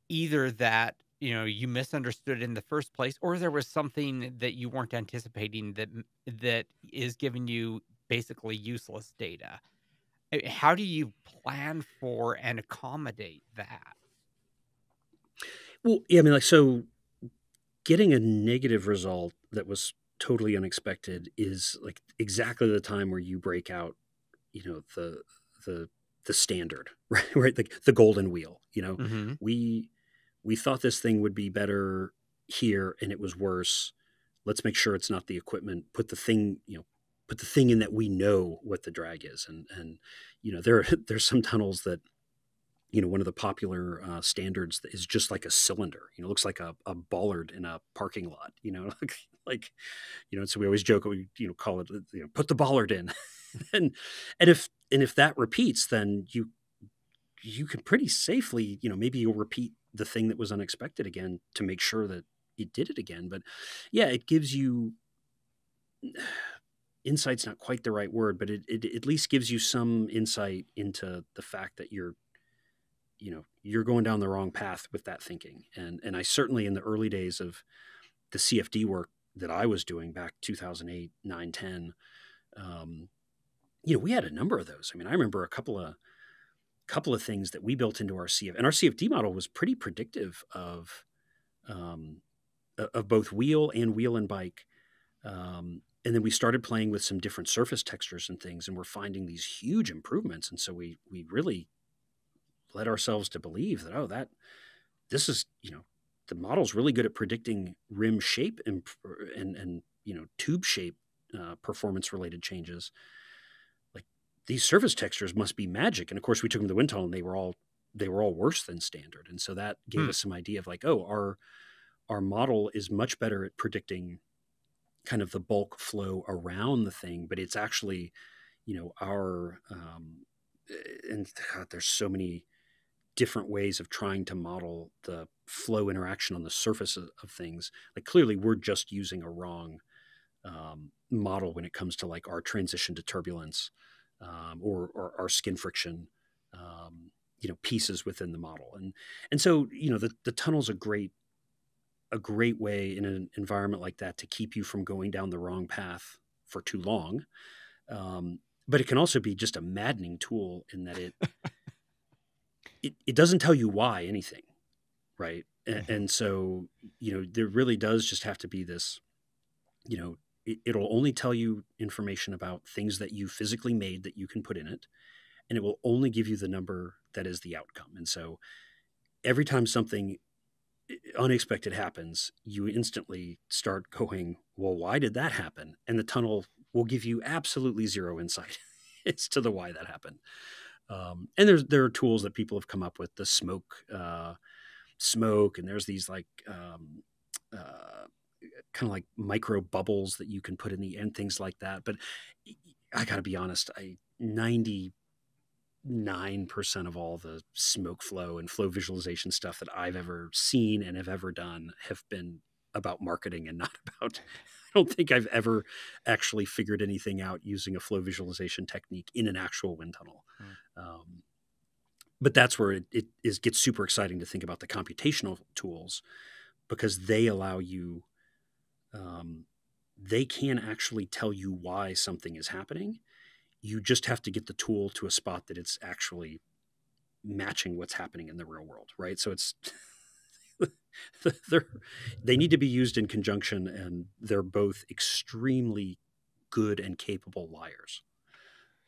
either that, you know, you misunderstood in the first place, or there was something that you weren't anticipating that is giving you basically useless data. How do you plan for and accommodate that? Well, yeah, I mean, like, so getting a negative result that was totally unexpected is like exactly the time where you break out, you know, the the standard, right? Right, like the golden wheel. You know, Mhm. we we thought this thing would be better here, and it was worse. Let's make sure it's not the equipment. Put the thing, you know, put the thing in that we know what the drag is, and you know, there's some tunnels that, you know, one of the popular standards that is just like a cylinder. You know, looks like a bollard in a parking lot. You know, like, you know. So we always joke, we, you know, call it, you know, put the bollard in, and if that repeats, then you can pretty safely, you know, maybe you'll repeat the thing that was unexpected again to make sure that it did it again. But yeah, it gives you insight's not quite the right word, but it at least gives you some insight into the fact that you know, you're going down the wrong path with that thinking. And I certainly, in the early days of the CFD work that I was doing back 2008, 9, 10, you know, we had a number of those. I mean, I remember a couple of things that we built into our CF, and our CFD model was pretty predictive of of both wheel and bike. And then we started playing with some different surface textures and things, and we're finding these huge improvements. And so we really led ourselves to believe that, that this is, the model's really good at predicting rim shape and tube shape performance related changes. Like, these surface textures must be magic. And of course we took them to the wind tunnel and they were all worse than standard. And so that gave us some idea of like, our model is much better at predicting kind of the bulk flow around the thing, but it's actually, our, and God, there's so many different ways of trying to model the flow interaction on the surface of things. Like, clearly we're just using a wrong model when it comes to like our transition to turbulence or our skin friction, pieces within the model. And so, the tunnel's a great way in an environment like that to keep you from going down the wrong path for too long. But it can also be just a maddening tool in that it doesn't tell you why anything, right? And so, there really does just have to be this, it'll only tell you information about things that you physically made that you can put in it, and it will only give you the number that is the outcome. And so every time something unexpected happens, you instantly start going, well, why did that happen? And the tunnel will give you absolutely zero insight as to the why that happened. And there are tools that people have come up with, the smoke, and there's these like kind of like micro bubbles that you can put in the end, things like that. But I gotta be honest, 99% of all the smoke flow and flow visualization stuff that I've ever seen and have ever done have been about marketing and not about, I don't think I've ever actually figured anything out using a flow visualization technique in an actual wind tunnel. But that's where it gets super exciting to think about the computational tools, because they allow you, they can actually tell you why something is happening. You just have to get the tool to a spot that it's actually matching what's happening in the real world, right? So it's they need to be used in conjunction, and they're both extremely good and capable liars,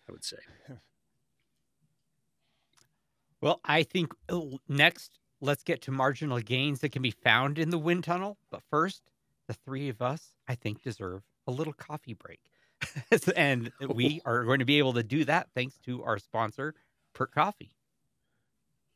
I would say. Well, I think next, let's get to marginal gains that can be found in the wind tunnel. But first, the three of us, I think, deserve a little coffee break. And we are going to be able to do that thanks to our sponsor, Perk Coffee.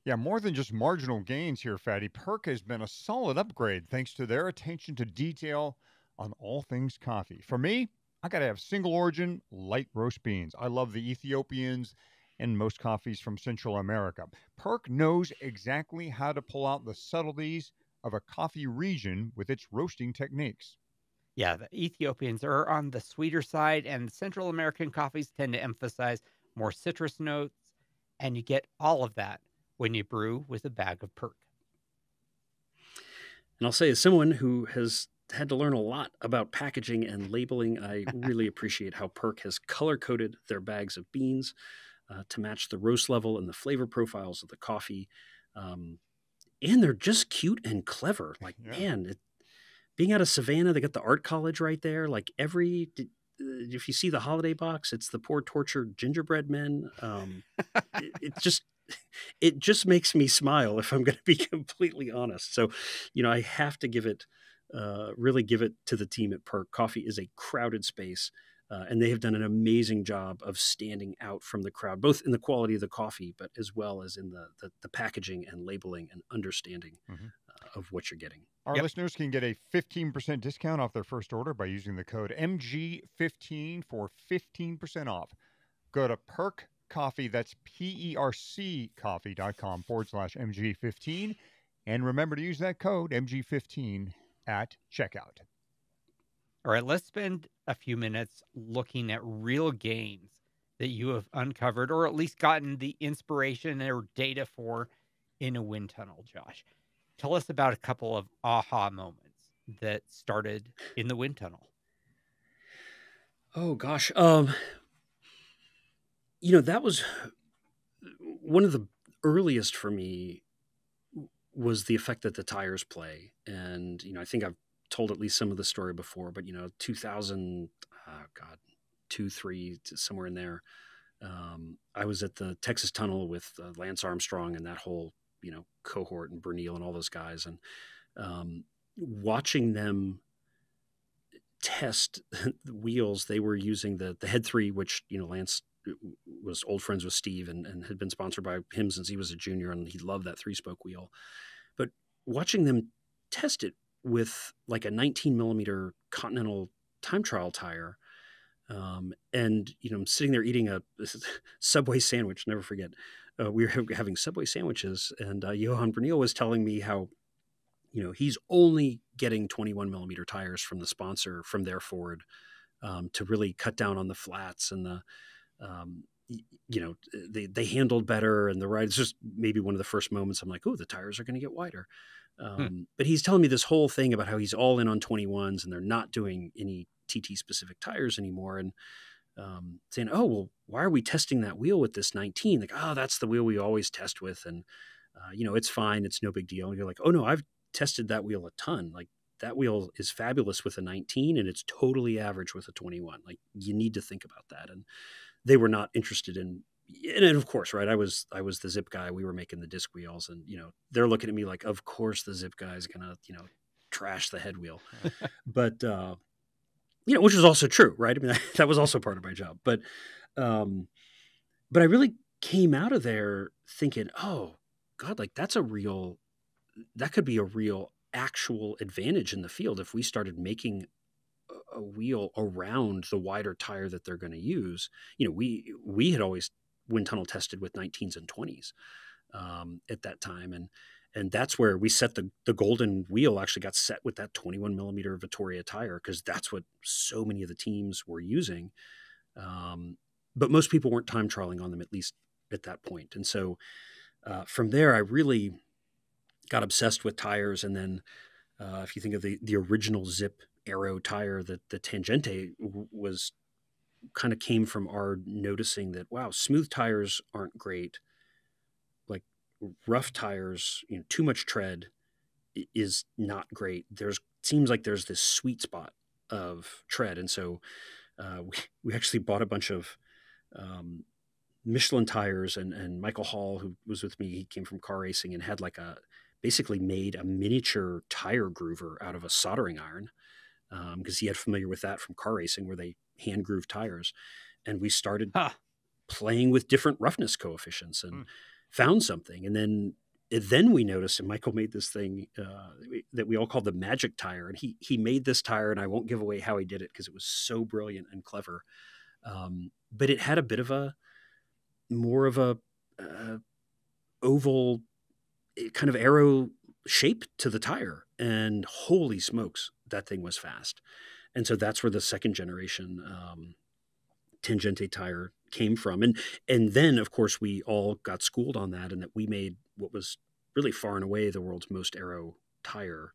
Yeah, more than just marginal gains here, Fatty. Perk has been a solid upgrade thanks to their attention to detail on all things coffee. For me, I got to have single origin light roast beans. I love the Ethiopians and most coffees from Central America. Perk knows exactly how to pull out the subtleties of a coffee region with its roasting techniques. Yeah, the Ethiopians are on the sweeter side, and Central American coffees tend to emphasize more citrus notes, and you get all of that when you brew with a bag of Perk. And I'll say, as someone who has had to learn a lot about packaging and labeling, I really appreciate how Perk has color-coded their bags of beans to match the roast level and the flavor profiles of the coffee. And they're just cute and clever. Like, man, being out of Savannah, they got the art college right there. Like, if you see the holiday box, it's the poor tortured gingerbread men. It just makes me smile, if I'm going to be completely honest. So, I have to really give it to the team at Perk. Coffee is a crowded space, and they have done an amazing job of standing out from the crowd, both in the quality of the coffee, but as well as in the packaging and labeling and understanding of what you're getting. Our listeners can get a 15% discount off their first order by using the code MG15 for 15% off. Go to Perk Coffee, that's PERC coffee.com/MG15. And remember to use that code MG15 at checkout. All right, let's spend a few minutes looking at real gains that you have uncovered, or at least gotten the inspiration or data for in a wind tunnel, Josh. Tell us about a couple of aha moments that started in the wind tunnel. Oh, gosh. That was one of the earliest for me was the effect that the tires play. And, I think I've told at least some of the story before, but 2000, God, 2, 3, somewhere in there. I was at the Texas Tunnel with Lance Armstrong and that whole, cohort, and Bernil and all those guys. And watching them test the wheels, they were using the Head 3, which, Lance was old friends with Steve and had been sponsored by him since he was a junior, and he loved that 3-spoke wheel. But watching them test it with like a 19 millimeter Continental time trial tire, and I'm sitting there eating a Subway sandwich. Never forget, we were having Subway sandwiches, and Johan Bernil was telling me how he's only getting 21 millimeter tires from the sponsor, from their Ford, to really cut down on the flats, and the they handled better, and the ride. It's just maybe one of the first moments I'm like, oh, the tires are going to get wider. But he's telling me this whole thing about how he's all in on 21s, and they're not doing any TT specific tires anymore. And saying, oh, well, why are we testing that wheel with this 19? Like, oh, that's the wheel we always test with. And, it's fine. It's no big deal. And you're like, oh no, I've tested that wheel a ton. Like, that wheel is fabulous with a 19, and it's totally average with a 21. Like, you need to think about that. And they were not interested in, and of course, right, I was the Zip guy. We were making the disc wheels, and they're looking at me like, of course the Zip guy is gonna trash the head wheel. But which was also true, right? I mean, that was also part of my job. But I really came out of there thinking, oh God, like that could be a real actual advantage in the field if we started making a wheel around the wider tire that they're going to use. We had always wind tunnel tested with 19s and 20s at that time. And that's where we set the golden wheel actually got set with that 21 millimeter Vittoria tire, because that's what so many of the teams were using. But most people weren't time trialing on them, at least at that point. And so from there, I really got obsessed with tires. And then if you think of the original Zip Aero tire, the Tangente was kind of came from our noticing that, wow, smooth tires aren't great. Like rough tires, too much tread is not great. Seems like there's this sweet spot of tread. And so we actually bought a bunch of Michelin tires, and Michael Hall, who was with me, he came from car racing and had basically made a miniature tire groover out of a soldering iron, because he had familiar with that from car racing where they hand groove tires. And we started playing with different roughness coefficients and found something. And then we noticed, and Michael made this thing that we all called the magic tire. And he made this tire, and I won't give away how he did it because it was so brilliant and clever. But it had a bit of more of a oval kind of arrow shape to the tire, and holy smokes, that thing was fast. And so that's where the second generation Tangente tire came from. And then, of course, we all got schooled on that, and that we made what was really far and away the world's most aero tire.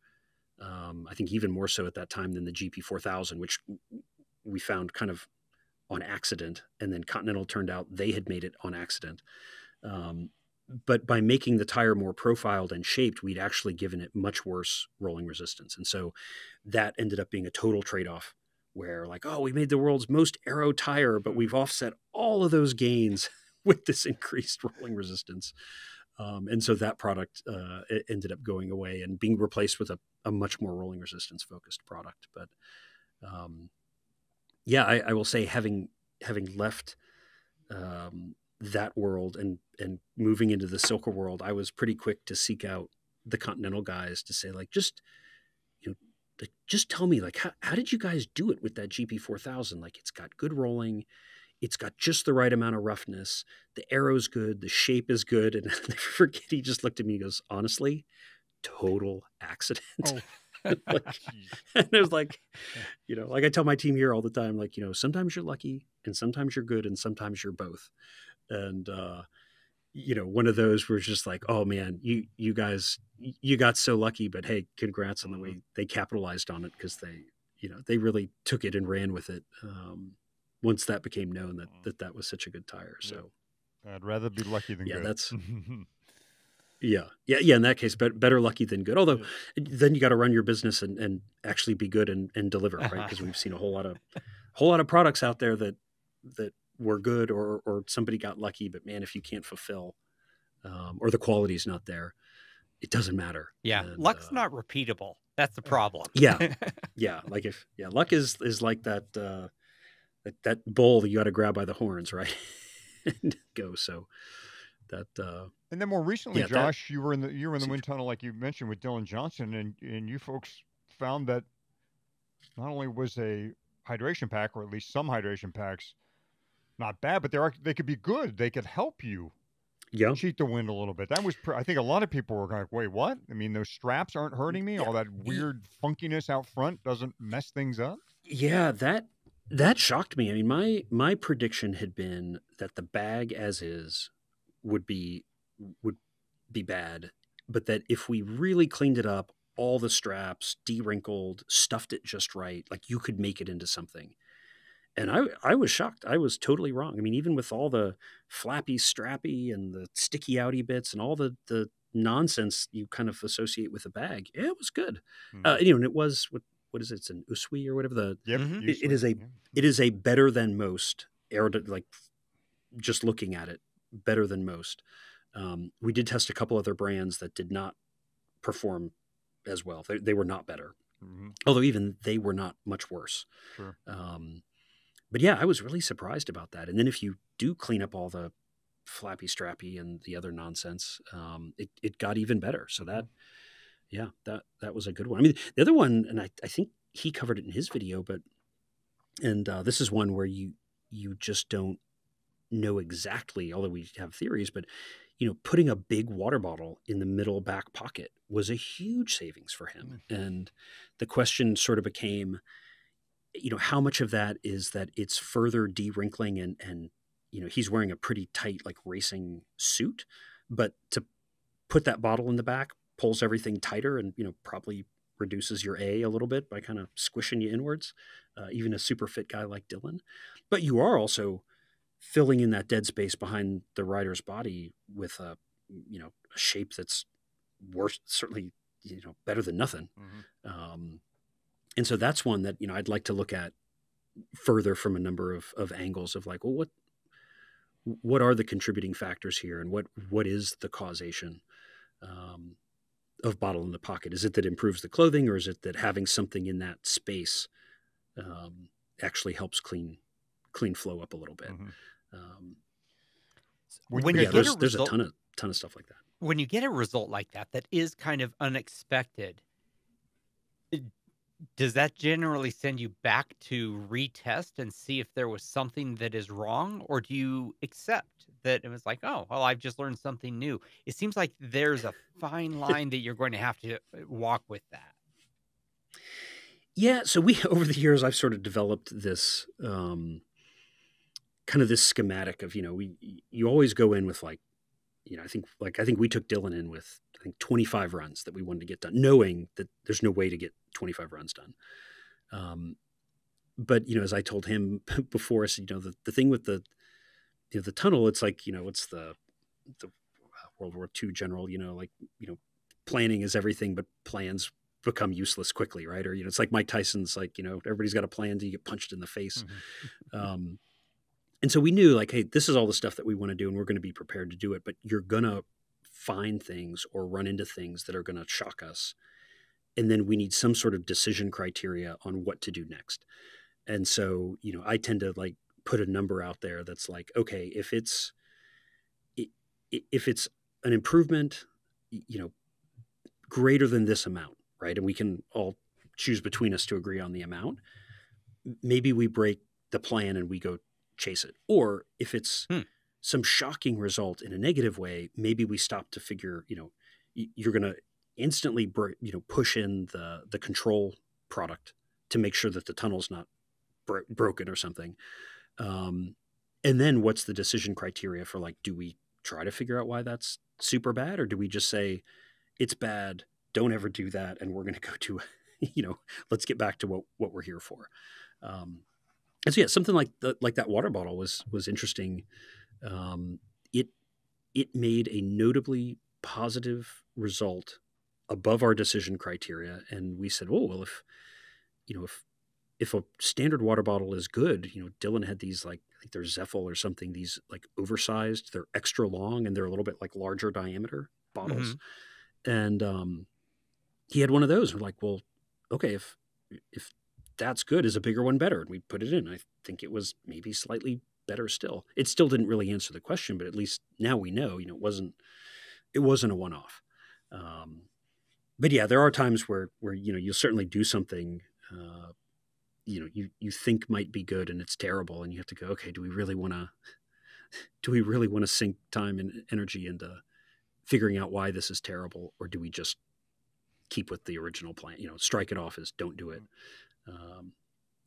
I think even more so at that time than the GP4000, which we found kind of on accident. And then Continental turned out they had made it on accident. But by making the tire more profiled and shaped, we'd actually given it much worse rolling resistance. And so that ended up being a total trade-off where, like, oh, we made the world's most aero tire, but we've offset all of those gains with this increased rolling resistance. And so that product ended up going away and being replaced with a much more rolling resistance focused product. But I will say, having left that world and moving into the SILCA world, I was pretty quick to seek out the Continental guys to say, like, just tell me, like, how did you guys do it with that GP4000? Like, it's got good rolling, it's got just the right amount of roughness, the arrow's good, the shape is good. And I never forget, he just looked at me and goes, honestly, total accident. Oh. And it was like, like I tell my team here all the time, like, sometimes you're lucky and sometimes you're good and sometimes you're both. And, one of those was just like, oh man, you guys, you got so lucky, but hey, congrats on the way they capitalized on it. Cause they really took it and ran with it. Once that became known that was such a good tire. So I'd rather be lucky than good. That's, Yeah. In that case, better lucky than good. Although Yeah. then you got to run your business and actually be good and deliver, right? Because we've seen a whole lot of products out there that were good or somebody got lucky, but man, if you can't fulfill, or the quality's not there, it doesn't matter. Yeah, And, luck's not repeatable. That's the problem. yeah, like luck is like that that bull that you got to grab by the horns, right? And go. So that And then more recently, yeah, that Josh, you were in the wind tunnel, like you mentioned, with Dylan Johnson, and you folks found that not only was a hydration pack, or at least some hydration packs, not bad, but they could be good. They could help you yeah, cheat the wind a little bit. That was, I think, a lot of people were like, "Wait, what? I mean, those straps aren't hurting me. yeah, All that weird funkiness out front doesn't mess things up." yeah. That shocked me. I mean, my prediction had been that the bag as is would be would be bad, but that if we really cleaned it up, all the straps de-wrinkled, stuffed it just right, like you could make it into something. And I was shocked. I was totally wrong. I mean, even with all the flappy, strappy, and the sticky outy bits, and all the nonsense you kind of associate with a bag, yeah, it was good. Hmm. And it was what is it? It's an usui or whatever. Yep, It usually. is a Yeah. it is a better than most like just looking at it, better than most. We did test a couple other brands that did not perform as well. They were not better, Hmm. although even they were not much worse. Sure. But yeah, I was really surprised about that. And then if you do clean up all the flappy strappy and the other nonsense, it got even better. So that was a good one. I mean, the other one, and I think he covered it in his video, but this is one where you just don't know exactly, although we have theories, but putting a big water bottle in the middle back pocket was a huge savings for him. And the question sort of became, how much of that is that it's further de-wrinkling and he's wearing a pretty tight like racing suit, but to put that bottle in the back pulls everything tighter and probably reduces your A little bit by kind of squishing you inwards, even a super fit guy like Dylan. But you are also filling in that dead space behind the rider's body with a shape that's worse, certainly better than nothing. And so that's one that I'd like to look at further from a number of angles of like, well, what are the contributing factors here, and what is the causation of bottle in the pocket? Is it that improves the clothing, or is it that having something in that space actually helps clean flow up a little bit? When you yeah, get there's a ton of stuff like that. When you get a result like that is kind of unexpected, does that generally send you back to retest and see if there was something that is wrong? Or do you accept that it was like, oh, well, I've just learned something new? It seems like there's a fine line that you're going to have to walk with that. Yeah. So over the years, I've sort of developed this kind of this schematic of, you always go in with like, I think we took Dylan in with, I think 25 runs that we wanted to get done, knowing that there's no way to get 25 runs done. But, as I told him before, I said, the thing with the tunnel, it's like, it's the World War II general, planning is everything, but plans become useless quickly. Right. Or, it's like Mike Tyson's like, everybody's got a plan until you get punched in the face. And so we knew like, hey, this is all the stuff that we want to do and we're going to be prepared to do it, but you're going to find things or run into things that are going to shock us. And then we need some sort of decision criteria on what to do next. And so, I tend to like put a number out there that's like, okay, if it's an improvement, greater than this amount, right? And we can all choose between us to agree on the amount. Maybe we break the plan and we go chase it. Or if it's some shocking result in a negative way, maybe we stop to figure, you're going to instantly, push in the control product to make sure that the tunnel's not broken or something. And then what's the decision criteria for like, do we try to figure out why that's super bad? Or do we just say it's bad, don't ever do that, and we're going to go to, let's get back to what we're here for. And so yeah, something like that water bottle was interesting. It made a notably positive result above our decision criteria. And we said, oh, well, if a standard water bottle is good, Dylan had these, like, I think they're Zeffel or something, these like oversized, they're extra long and they're a little bit like larger diameter bottles. And he had one of those. We're like, well, okay, if that's good, is a bigger one better? And we put it in. I think it was maybe slightly better still. It still didn't really answer the question, but at least now we know, it wasn't a one-off. But yeah, there are times where you'll certainly do something, you think might be good and it's terrible, and you have to go, okay, do we really want to sink time and energy into figuring out why this is terrible, or do we just keep with the original plan? Strike it off as don't do it,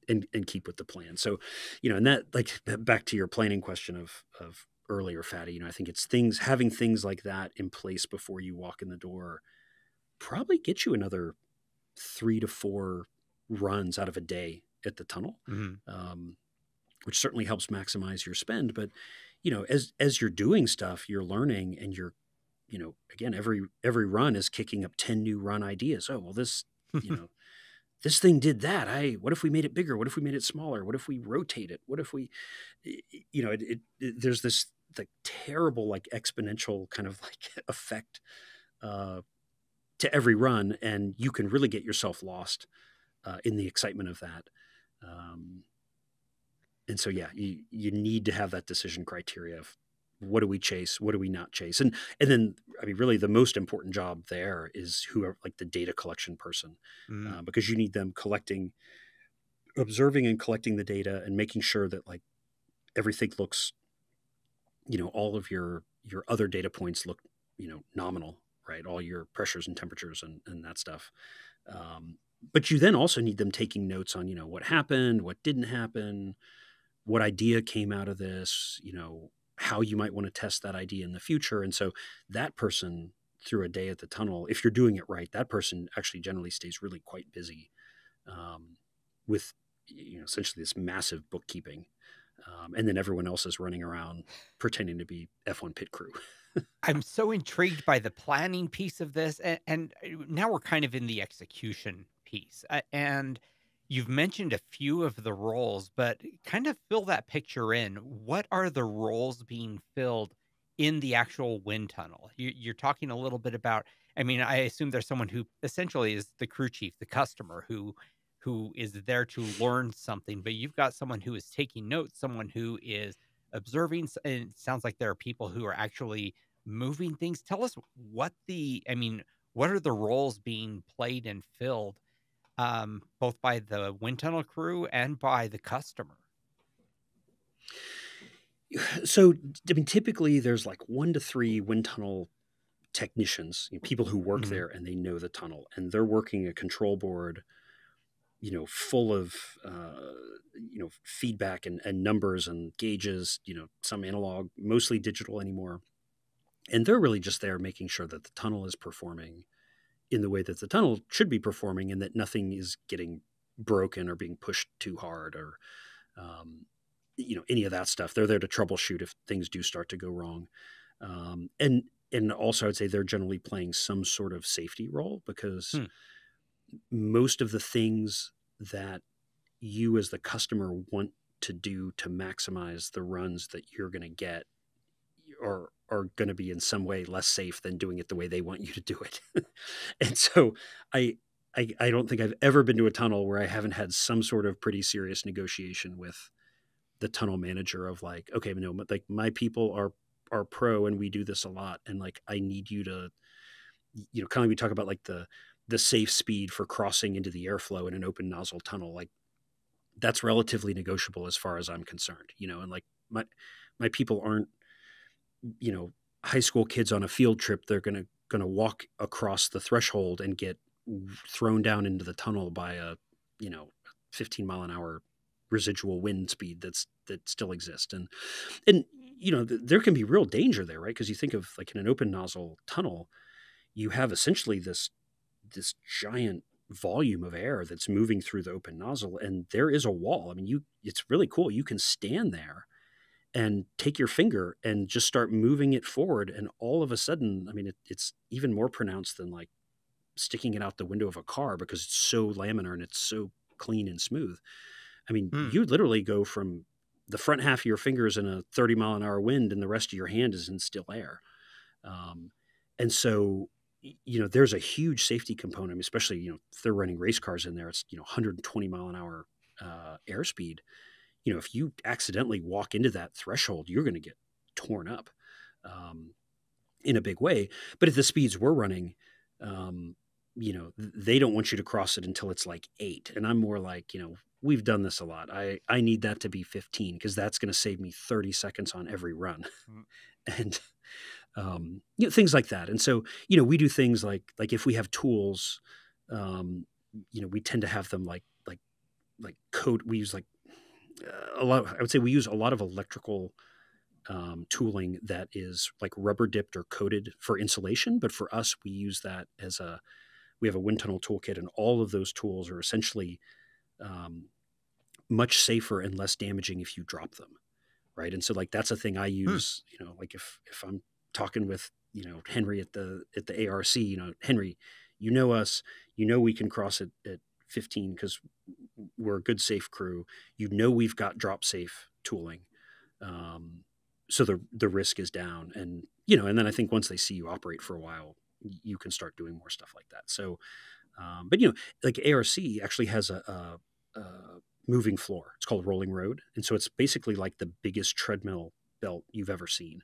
and keep with the plan. So, and that, like, back to your planning question of earlier, Fatty, I think it's having things like that in place before you walk in the door probably get you another 3 to 4 runs out of a day at the tunnel, which certainly helps maximize your spend. But, as you're doing stuff, you're learning, and you're, again, every run is kicking up 10 new run ideas. Oh, well, this, this thing did that. What if we made it bigger? What if we made it smaller? What if we rotate it? What if we, there's this like terrible, like exponential kind of like effect to every run, and you can really get yourself lost in the excitement of that. And so, yeah, you need to have that decision criteria of what do we chase, what do we not chase, and then, I mean, really the most important job there is whoever, like the data collection person, because you need them observing and collecting the data and making sure that, like, everything looks, all of your other data points look, nominal, right? All your pressures and temperatures and that stuff. But you then also need them taking notes on, what happened, what didn't happen, what idea came out of this, how you might want to test that idea in the future. And so that person, through a day at the tunnel, if you're doing it right, that person actually generally stays really quite busy with, essentially this massive bookkeeping. And then everyone else is running around pretending to be F1 pit crew. I'm so intrigued by the planning piece of this, and now we're kind of in the execution piece. And you've mentioned a few of the roles, but kind of fill that picture in. What are the roles being filled in the actual wind tunnel? You're talking a little bit about, I mean, I assume there's someone who essentially is the crew chief, the customer, who is there to learn something, but you've got someone who is taking notes, someone who is observing, and it sounds like there are people who are actually moving things. Tell us what are the roles being played and filled, both by the wind tunnel crew and by the customer? So, I mean, typically there's like 1 to 3 wind tunnel technicians, people who work there and they know the tunnel, and they're working a control board, full of, feedback and numbers and gauges, some analog, mostly digital anymore. And they're really just there making sure that the tunnel is performing in the way that the tunnel should be performing, and that nothing is getting broken or being pushed too hard, or, any of that stuff. They're there to troubleshoot if things do start to go wrong. And also, I'd say they're generally playing some sort of safety role, because most of the things that you as the customer want to do to maximize the runs that you're going to get are going to be in some way less safe than doing it the way they want you to do it. And so I don't think I've ever been to a tunnel where I haven't had some sort of pretty serious negotiation with the tunnel manager of, like, okay, like, my people are pro and we do this a lot, and, like, I need you to, kind of, we talk about like the safe speed for crossing into the airflow in an open nozzle tunnel. Like, that's relatively negotiable as far as I'm concerned, and, like, my people aren't, high school kids on a field trip. They're going to walk across the threshold and get thrown down into the tunnel by a 15 mile an hour residual wind speed that still exists. And there can be real danger there, right? Because you think of, like, in an open nozzle tunnel, you have essentially this giant volume of air that's moving through the open nozzle, and there is a wall. I mean, it's really cool. You can stand there and take your finger and just start moving it forward. And all of a sudden, I mean, it's even more pronounced than like sticking it out the window of a car because it's so laminar and it's so clean and smooth. I mean, you literally go from the front half of your fingers in a 30-mile-an-hour wind and the rest of your hand is in still air. And so, there's a huge safety component, I mean, especially, if they're running race cars in there, it's, 120-mile-an-hour airspeed. If you accidentally walk into that threshold, you're going to get torn up in a big way. But at the speeds we're running, they don't want you to cross it until it's like 8. And I'm more like, we've done this a lot. I need that to be 15 because that's going to save me 30 seconds on every run. And, things like that. And so, we do things like if we have tools, we tend to have them like code. We use I would say we use a lot of electrical tooling that is like rubber dipped or coated for insulation. But for us, we use that we have a wind tunnel toolkit, and all of those tools are essentially much safer and less damaging if you drop them. Right. And so that's a thing I use, like if I'm talking with, Henry at the ARC, Henry, us, we can cross it at 15 because we're a good, safe crew. We've got drop safe tooling. So the risk is down. And, and then I think once they see you operate for a while, you can start doing more stuff like that. So, but, like ARC actually has a moving floor. It's called rolling road. And so it's basically like the biggest treadmill belt you've ever seen.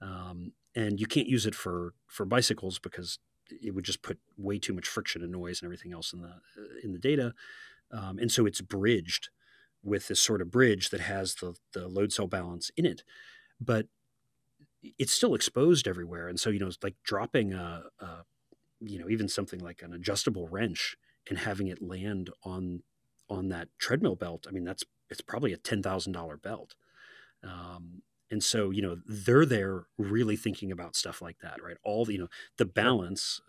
And you can't use it for bicycles because it would just put way too much friction and noise and everything else in the data. And so it's bridged with this sort of bridge that has the load cell balance in it, but it's still exposed everywhere. And so, it's like dropping even something like an adjustable wrench and having it land on that treadmill belt. I mean, it's probably a $10,000 belt. And so, they're there really thinking about stuff like that, right? All the balance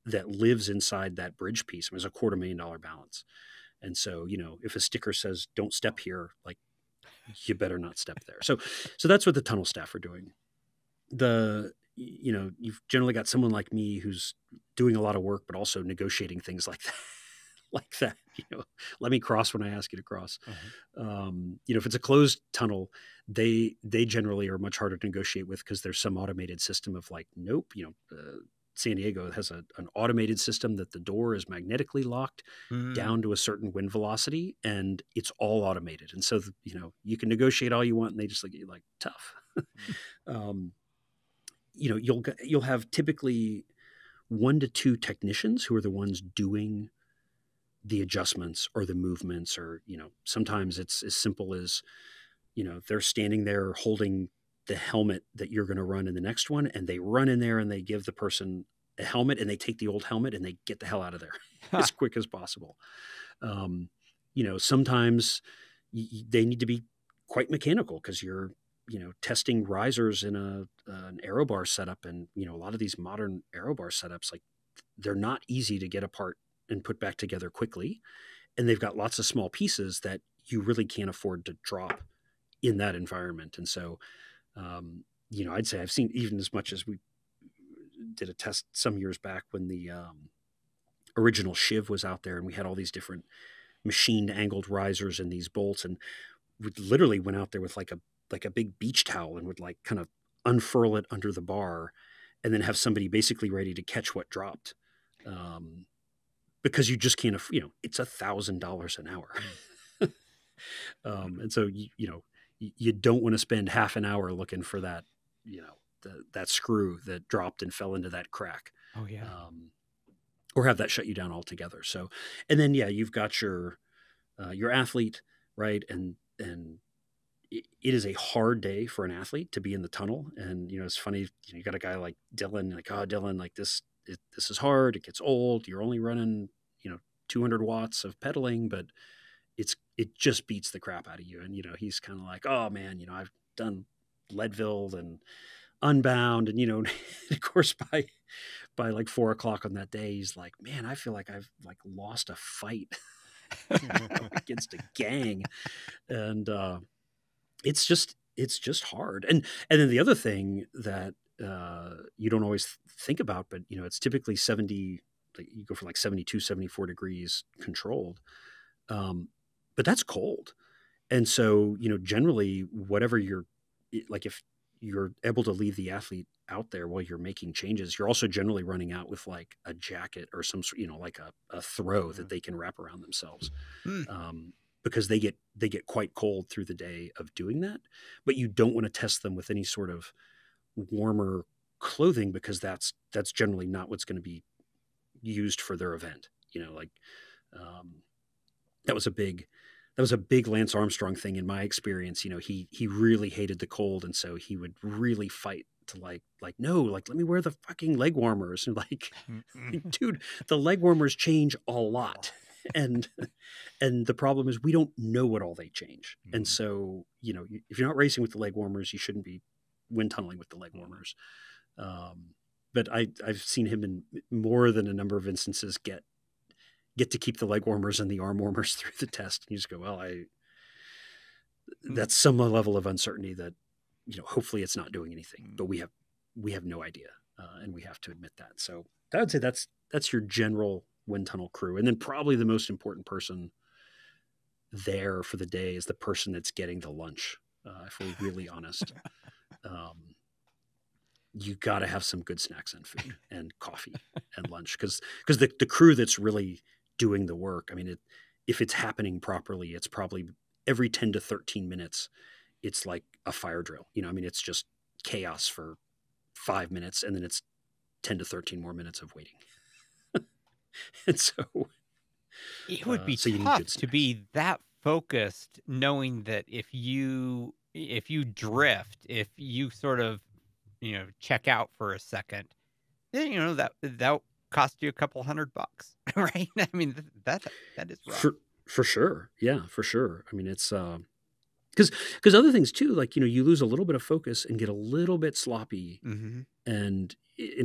that lives inside that bridge piece. I mean, it's a $250,000 balance. And so, if a sticker says, don't step here, like you better not step there. So that's what the tunnel staff are doing. You've generally got someone like me who's doing a lot of work, but also negotiating things like that. Let me cross when I ask you to cross. If it's a closed tunnel, they generally are much harder to negotiate with because there's some automated system of like, nope, San Diego has an automated system that the door is magnetically locked down to a certain wind velocity, and it's all automated. And so, you can negotiate all you want, and they just look at you like tough. You'll have typically 1 to 2 technicians who are the ones doing the adjustments or the movements, or, sometimes it's as simple as, they're standing there holding the helmet that you're going to run in the next one. And they run in there and they give the person a helmet and they take the old helmet and they get the hell out of there as quick as possible. Sometimes they need to be quite mechanical because you're, testing risers in an aero bar setup. And, a lot of these modern aero bar setups, like they're not easy to get apart and put back together quickly. And they've got lots of small pieces that you really can't afford to drop in that environment. And so, I'd say I've seen even as much as we did a test some years back when the original Shiv was out there and we had all these different machined angled risers and these bolts. And we literally went out there with like a big beach towel and would like kind of unfurl it under the bar and then have somebody basically ready to catch what dropped. Because you just can't, it's $1,000 an hour. And so, you don't want to spend half an hour looking for that, that screw that dropped and fell into that crack. Oh yeah. Or have that shut you down altogether. So, and then, you've got your athlete, right? And it is a hard day for an athlete to be in the tunnel. And, it's funny, you got a guy like Dylan, like, oh, Dylan, like this is hard. It gets old. You're only running, 200 watts of pedaling, but it just beats the crap out of you. And, he's kind of like, oh man, I've done Leadville and Unbound. And, of course, by like 4 o'clock on that day, he's like, man, I feel like I've like lost a fight against a gang. And, it's just, it's just hard. And then the other thing that you don't always think about, but it's typically 70, like you go for like 72, 74 degrees controlled. But that's cold. And so, generally whatever like if you're able to leave the athlete out there while you're making changes, you're also generally running out with like a jacket or some sort, like a throw that they can wrap around themselves. Because they get quite cold through the day of doing that, but you don't want to test them with any sort of warmer clothing because that's generally not what's going to be used for their event. That was a big Lance Armstrong thing in my experience. He really hated the cold, and so he would really fight to like no, like let me wear the fucking leg warmers, and like dude, the leg warmers change a lot. And the problem is we don't know what all they change. And so, if you're not racing with the leg warmers, you shouldn't be wind tunneling with the leg warmers. But I've seen him in more than a number of instances get to keep the leg warmers and the arm warmers through the test. And you just go, well, that's some level of uncertainty that, hopefully it's not doing anything, but we have no idea. And we have to admit that. So I would say that's your general wind tunnel crew. And then probably the most important person there for the day is the person that's getting the lunch. If we're really honest, you got to have some good snacks and food and coffee and lunch. Cause the crew that's really doing the work, I mean, if it's happening properly, it's probably every 10 to 13 minutes, it's like a fire drill. It's just chaos for 5 minutes and then it's 10 to 13 more minutes of waiting. And so it would be tough to be that focused, knowing that if you drift, if you sort of, check out for a second, then, that cost you a couple $100, right? I mean, that is rough. For sure. Yeah, for sure. I mean, it's, because other things too, like, you lose a little bit of focus and get a little bit sloppy. Mm-hmm. And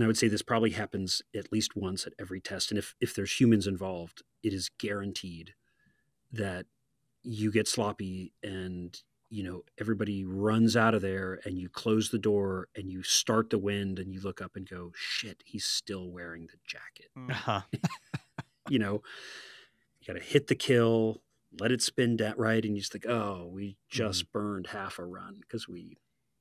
I would say this probably happens at least once at every test. And if there's humans involved, it is guaranteed that you get sloppy and, everybody runs out of there and you close the door and you start the wind and you look up and go, shit, he's still wearing the jacket. Uh-huh. You got to hit the kill, let it spin down, right? And you just think, oh, we just burned half a run because we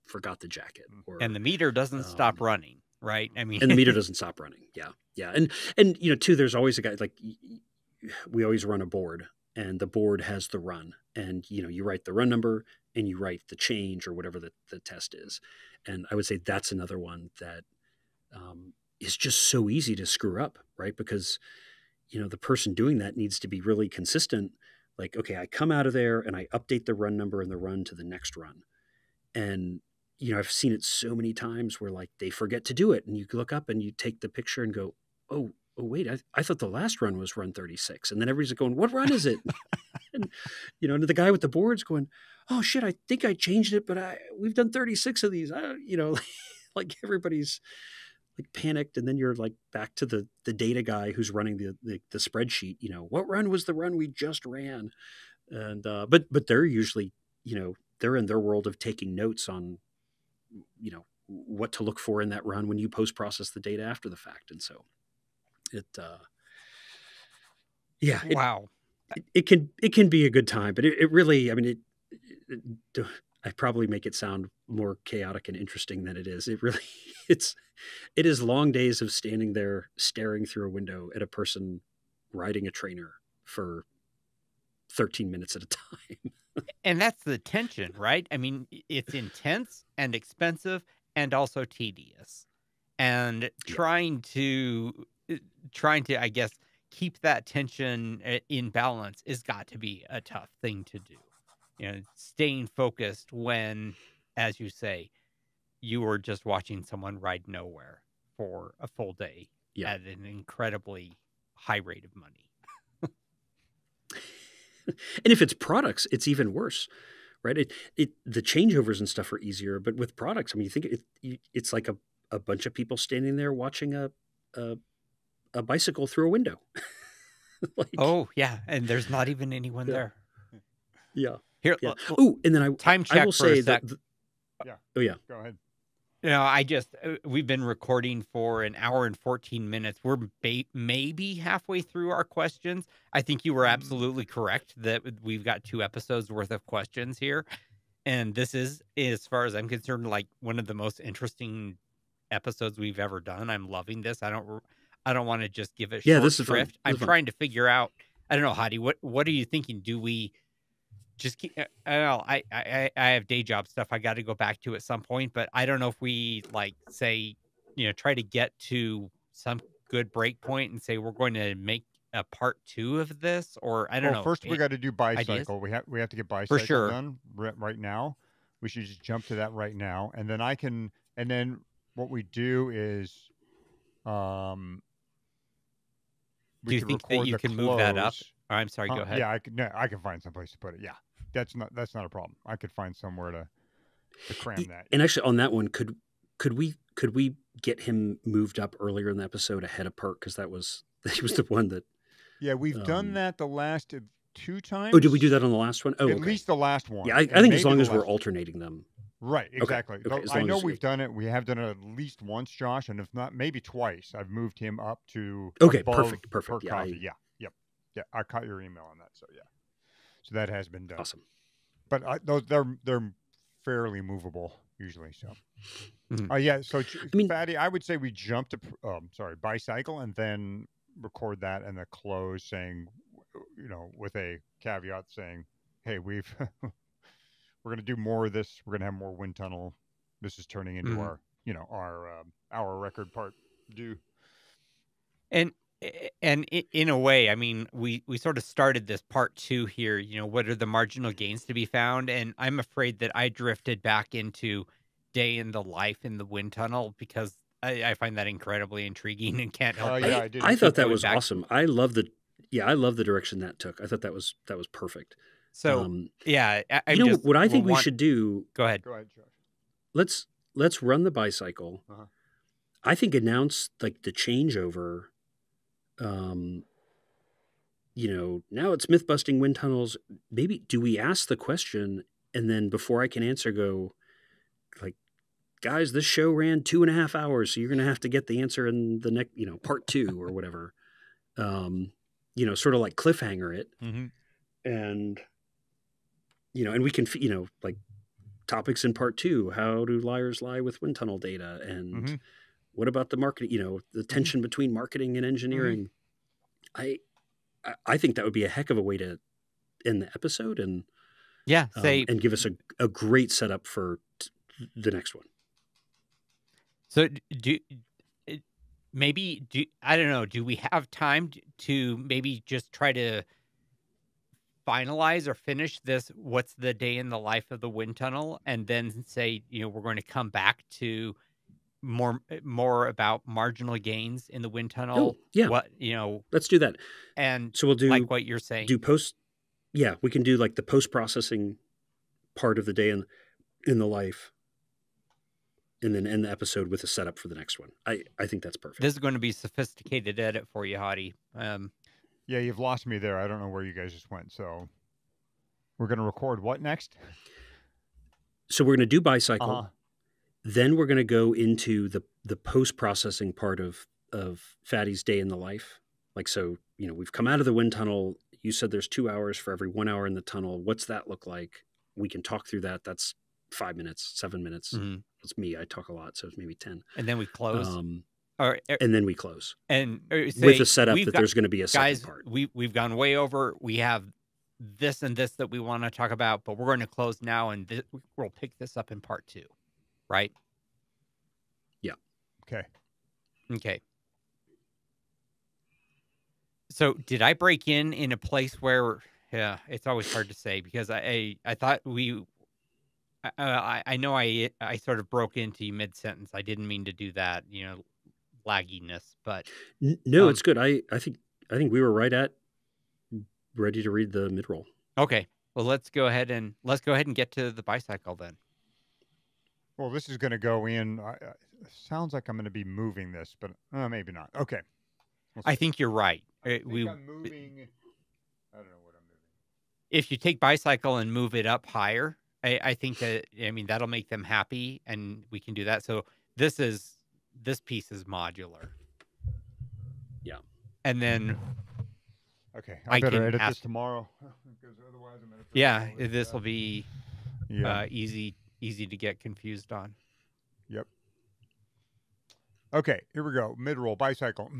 forgot the jacket. And the meter doesn't stop running, right? I mean, and the meter doesn't stop running. Yeah. Yeah. And too, there's always a guy, like we always run a board and the board has the run and, you write the run number and you write the change or whatever the test is. And I would say that's another one that is just so easy to screw up, right? Because, the person doing that needs to be really consistent. Like, okay, I come out of there and I update the run number and the run to the next run. And, I've seen it so many times where like they forget to do it and you look up and you take the picture and go, oh wait, I thought the last run was run 36. And then everybody's going, what run is it? And, and the guy with the board's going, oh shit, I think I changed it, but we've done 36 of these. Like everybody's like panicked. And then you're like back to the data guy who's running the spreadsheet, what run was the run we just ran? And, but they're usually, they're in their world of taking notes on, what to look for in that run when you post-process the data after the fact. And so wow. It can be a good time, but it really, I mean, I probably make it sound more chaotic and interesting than it is. It really, it is long days of standing there staring through a window at a person riding a trainer for 13 minutes at a time. And that's the tension, right? I mean, it's intense and expensive and also tedious. And trying to, I guess, keep that tension in balance has got to be a tough thing to do. Staying focused when, as you say, you were just watching someone ride nowhere for a full day at an incredibly high rate of money. And if it's products, it's even worse, right? The changeovers and stuff are easier, but with products, I mean, you think it's like a bunch of people standing there watching a bicycle through a window. Like, oh yeah, and there's not even anyone there. Yeah. Here, yeah. Oh, and then time check I will for say a sec. that Yeah. Oh yeah. Go ahead. I just we've been recording for an hour and 14 minutes. We're maybe halfway through our questions. I think you were absolutely correct that we've got 2 episodes worth of questions here. And this is, as far as I'm concerned, like one of the most interesting episodes we've ever done. I'm loving this. I don't want to just give it Yeah, short this is fun. shrift. This I'm is fun. trying to figure out. I don't know, Hottie. What are you thinking? Do we just keep? I don't know. I have day job stuff I got to go back to at some point, but I don't know if we like say, try to get to some good break point and say we're going to make a part 2 of this, or I don't Well, know. first we got to do Ideas bicycle. We have to get for bicycle sure. done right now. We should just jump to that right now, and then what we do is, Do we you could think that record you the can move that up? close. Oh, I'm sorry. Go ahead. Yeah, I can find someplace to put it. Yeah, that's not a problem. I could find somewhere to cram that. And actually, on that one, could we get him moved up earlier in the episode ahead of Perk, because he was the one that. Yeah, we've done that the last 2 times. Oh, did we do that on the last one? Oh, at okay. least the last one. Yeah, I think as long as we're alternating them. Right, exactly. Okay, I know we've done it. We have done it at least once, Josh, and if not, maybe twice. I've moved him up to perfect. Perk Yeah, Coffee. Yeah. I caught your email on that, so yeah. So that has been done. Awesome. But they're fairly movable usually. So, yeah. So, Fatty, I would say we jump to bicycle, and then record that and the close, saying, with a caveat saying, hey, we're going to do more of this. We're going to have more wind tunnel. This is turning into our record part due. And in a way, I mean, we sort of started this part 2 here. What are the marginal gains to be found? And I'm afraid that I drifted back into day in the life in the wind tunnel because I find that incredibly intriguing and can't help. I thought that was awesome. I love the direction that took. I thought that was perfect. So yeah, what I think we should do. Go ahead, Josh. Let's run the bicycle. I think announce like the changeover. Now it's myth busting wind tunnels. Maybe do we ask the question and then before I can answer, go like, guys, this show ran 2.5 hours, so you're going to have to get the answer in the next, part 2 or whatever. Sort of like cliffhanger it, and and we can, like topics in part 2. How do liars lie with wind tunnel data, and what about the marketing? The tension between marketing and engineering. I think that would be a heck of a way to end the episode, and and give us a great setup for the next one. So I don't know, do we have time to maybe just try to finalize or finish this? What's the day in the life of the wind tunnel? And then say, we're going to come back to more about marginal gains in the wind tunnel. Oh, yeah. What, let's do that. And so we'll do like what you're saying. We can do like the post-processing part of the day in the life, and then end the episode with a setup for the next one. I think that's perfect. This is going to be sophisticated edit for you, Hottie. Yeah, you've lost me there. I don't know where you guys just went. So we're going to record what next? So we're going to do bicycle. Then we're going to go into the post-processing part of Fatty's day in the life. Like, so, we've come out of the wind tunnel. You said there's 2 hours for every 1 hour in the tunnel. What's that look like? We can talk through that. That's 5 minutes, 7 minutes. It's me. I talk a lot, so it's maybe 10. And then we close. And then we close. And with the setup that there's going to be a second part. We've gone way over. We have this and this that we want to talk about, but we're going to close now, and we'll pick this up in part 2. Right? Yeah. Okay. So did I break in a place where, yeah, it's always hard to say because I thought I know I sort of broke into you mid-sentence. I didn't mean to do that, lagginess, but no, it's good. I think we were right at ready to read the mid-roll. Okay. Well, let's go ahead and get to the bicycle then. Well, this is going to go in. Sounds like I'm going to be moving this, but maybe not. Okay. I think you're right. I'm moving. I don't know what I'm moving. If you take bicycle and move it up higher, I think that, I mean, that'll make them happy, and we can do that. So this piece is modular. Yeah. And then Okay, I I better can edit this ask, tomorrow because otherwise I'm gonna forget yeah, all this this stuff. will be Yeah. easy to get confused on. Yep. Okay, here we go. Mid-roll bicycle.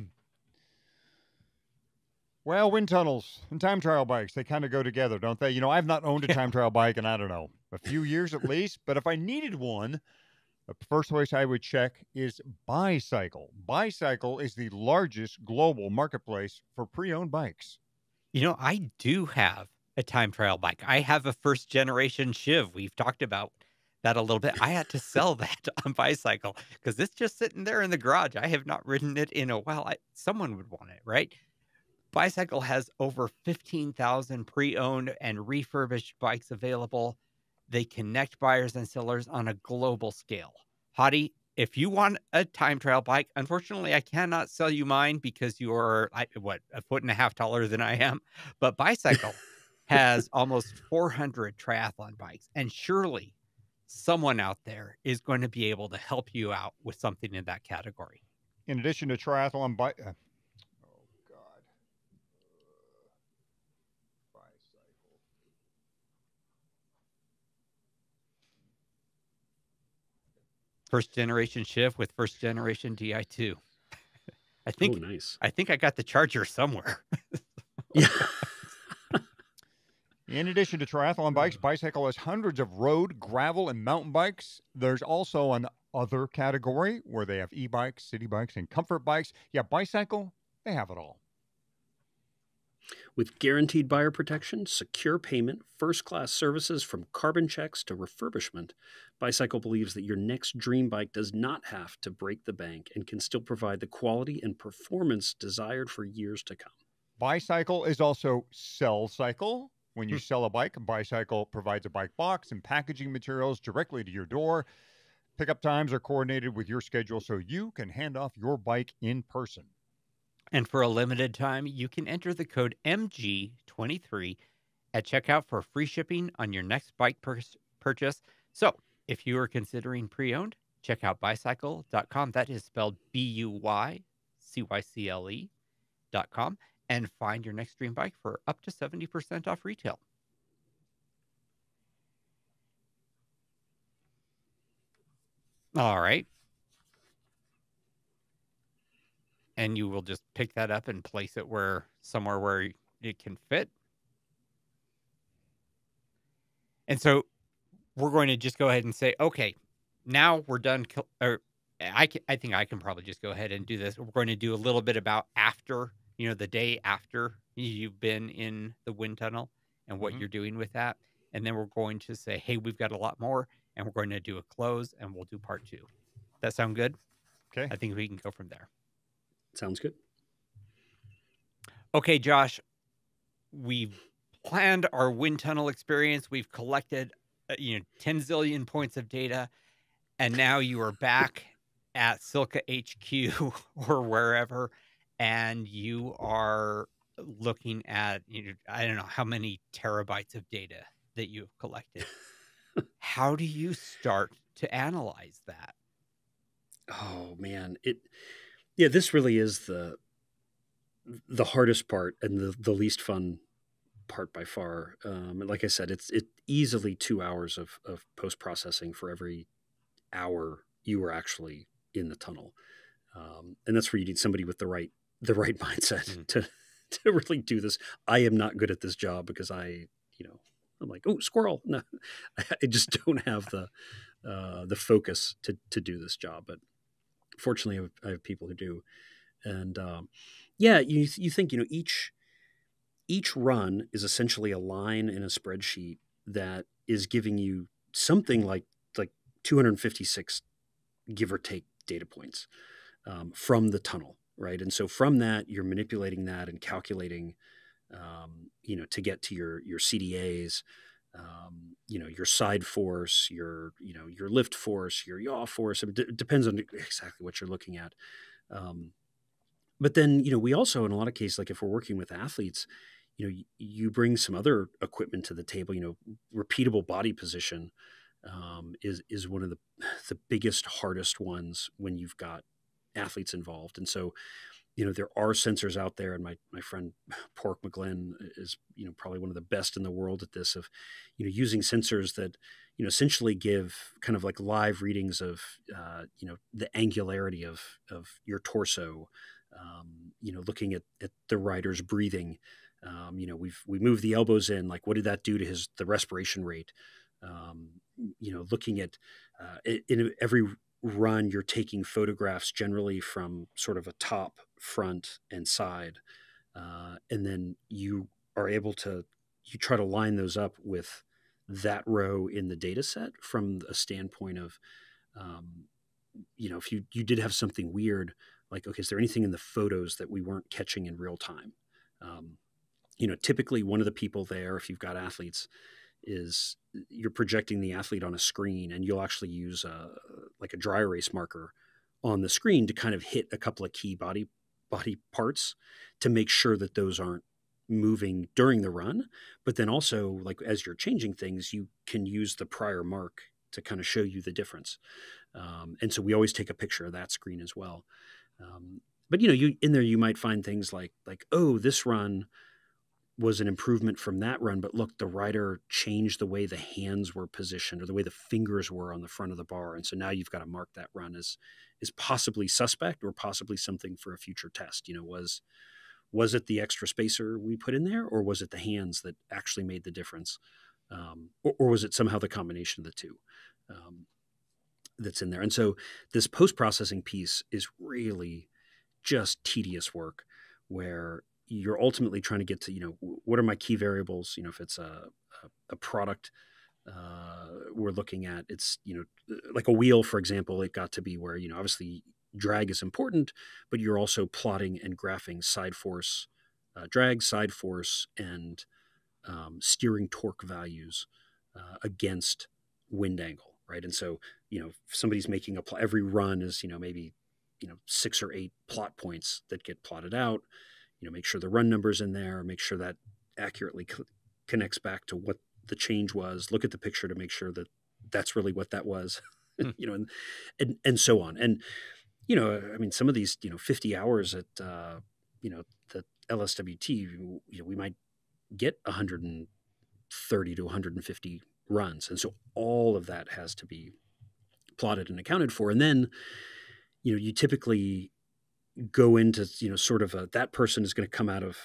Well, wind tunnels and time trial bikes, they kind of go together, don't they? You know, I've not owned a Yeah. time trial bike in, I don't know, a few years at least, but if I needed one, the first place I would check is Bicycle. Bicycle is the largest global marketplace for pre-owned bikes. You know, I do have a time trial bike. I have a first generation Shiv. We've talked about that a little bit. I had to sell that on Bicycle because it's just sitting there in the garage. I have not ridden it in a while. Someone would want it, right? Bicycle has over 15,000 pre-owned and refurbished bikes available. They connect buyers and sellers on a global scale. Hottie, if you want a time trial bike, unfortunately, I cannot sell you mine because you're, a foot and a half taller than I am. But Bicycle has almost 400 triathlon bikes. And surely someone out there is going to be able to help you out with something in that category. In addition to triathlon bike, oh God, Bicycle. First generation Shift with first generation Di2. I think, Oh, nice. I think I got the charger somewhere. Yeah. In addition to triathlon bikes, Bicycle has hundreds of road, gravel, and mountain bikes. There's also an other category where they have e-bikes, city bikes, and comfort bikes. Yeah, Bicycle, they have it all. With guaranteed buyer protection, secure payment, first-class services from carbon checks to refurbishment, Bicycle believes that your next dream bike does not have to break the bank and can still provide the quality and performance desired for years to come. Bicycle is also Sell Cycle. When you sell a bike, Bicycle provides a bike box and packaging materials directly to your door. Pickup times are coordinated with your schedule so you can hand off your bike in person. And for a limited time, you can enter the code MG23 at checkout for free shipping on your next bike purchase. So if you are considering pre-owned, check out bicycle.com. That is spelled BUYCYCLE.com. And find your next dream bike for up to 70% off retail. All right. And you will just pick that up and place it somewhere where it can fit. And so we're going to just go ahead and say, okay, now we're done. I think I can probably just go ahead and do this. We're going to do a little bit about after, the day after you've been in the wind tunnel and what you're doing with that. And then we're going to say, hey, we've got a lot more, and we're going to do a close, and we'll do part 2. That sound good? Okay. I think we can go from there. Sounds good. Okay, Josh, we've planned our wind tunnel experience. We've collected, 10 zillion points of data, and now you are back at SILCA HQ or wherever, and you are looking at, I don't know how many terabytes of data that you've collected. How do you start to analyze that? Oh man, this really is the hardest part and the least fun part by far. And like I said, it's easily 2 hours of post-processing for every hour you were actually in the tunnel. And that's where you need somebody with the right mindset to really do this. I am not good at this job because I'm like, oh, squirrel. No, I just don't have the focus to do this job. But fortunately, I have people who do. And you think each run is essentially a line in a spreadsheet that is giving you something like 256 give or take data points from the tunnel, right? And so from that, you're manipulating that and calculating, to get to your CDAs, your side force, your lift force, your yaw force. It depends on exactly what you're looking at. But then, we also, in a lot of cases, like if we're working with athletes, you bring some other equipment to the table. Repeatable body position is one of the biggest, hardest ones when you've got athletes involved. And so, there are sensors out there, and my friend Pork McGlynn is, probably one of the best in the world at this, of, using sensors that, essentially give kind of like live readings of, the angularity of your torso, looking at the rider's breathing. We moved the elbows in, like, what did that do to the respiration rate? Looking at, in every run, you're taking photographs generally from sort of a top, front, and side. And then you are able to, you try to line those up with that row in the data set from a standpoint of, if you did have something weird, like, okay, is there anything in the photos that we weren't catching in real time? Typically one of the people there, if you've got athletes, is you're projecting the athlete on a screen, and you'll actually use like a dry erase marker on the screen to kind of hit a couple of key body parts to make sure that those aren't moving during the run. But then also, like, as you're changing things, you can use the prior mark to kind of show you the difference. And so we always take a picture of that screen as well. But you in there, you might find things like, oh, this run was an improvement from that run, but look, the rider changed the way the hands were positioned or the way the fingers were on the front of the bar. And so now you've got to mark that run as possibly suspect or possibly something for a future test. Was it the extra spacer we put in there, or was it the hands that actually made the difference? Or was it somehow the combination of the two that's in there? And so this post-processing piece is really just tedious work, where you're ultimately trying to get to, what are my key variables? If it's a product we're looking at, it's, like a wheel, for example, it got to be where, obviously drag is important, but you're also plotting and graphing side force, drag, side force, and steering torque values against wind angle, right? And so, if somebody's making every run is, maybe, 6 or 8 plot points that get plotted out. Make sure the run number's in there, make sure that accurately connects back to what the change was, look at the picture to make sure that that's really what that was, and so on. And, some of these, 50 hours at, the LSWT, we might get 130 to 150 runs. And so all of that has to be plotted and accounted for. And then, you typically go into, sort of that person is going to come out of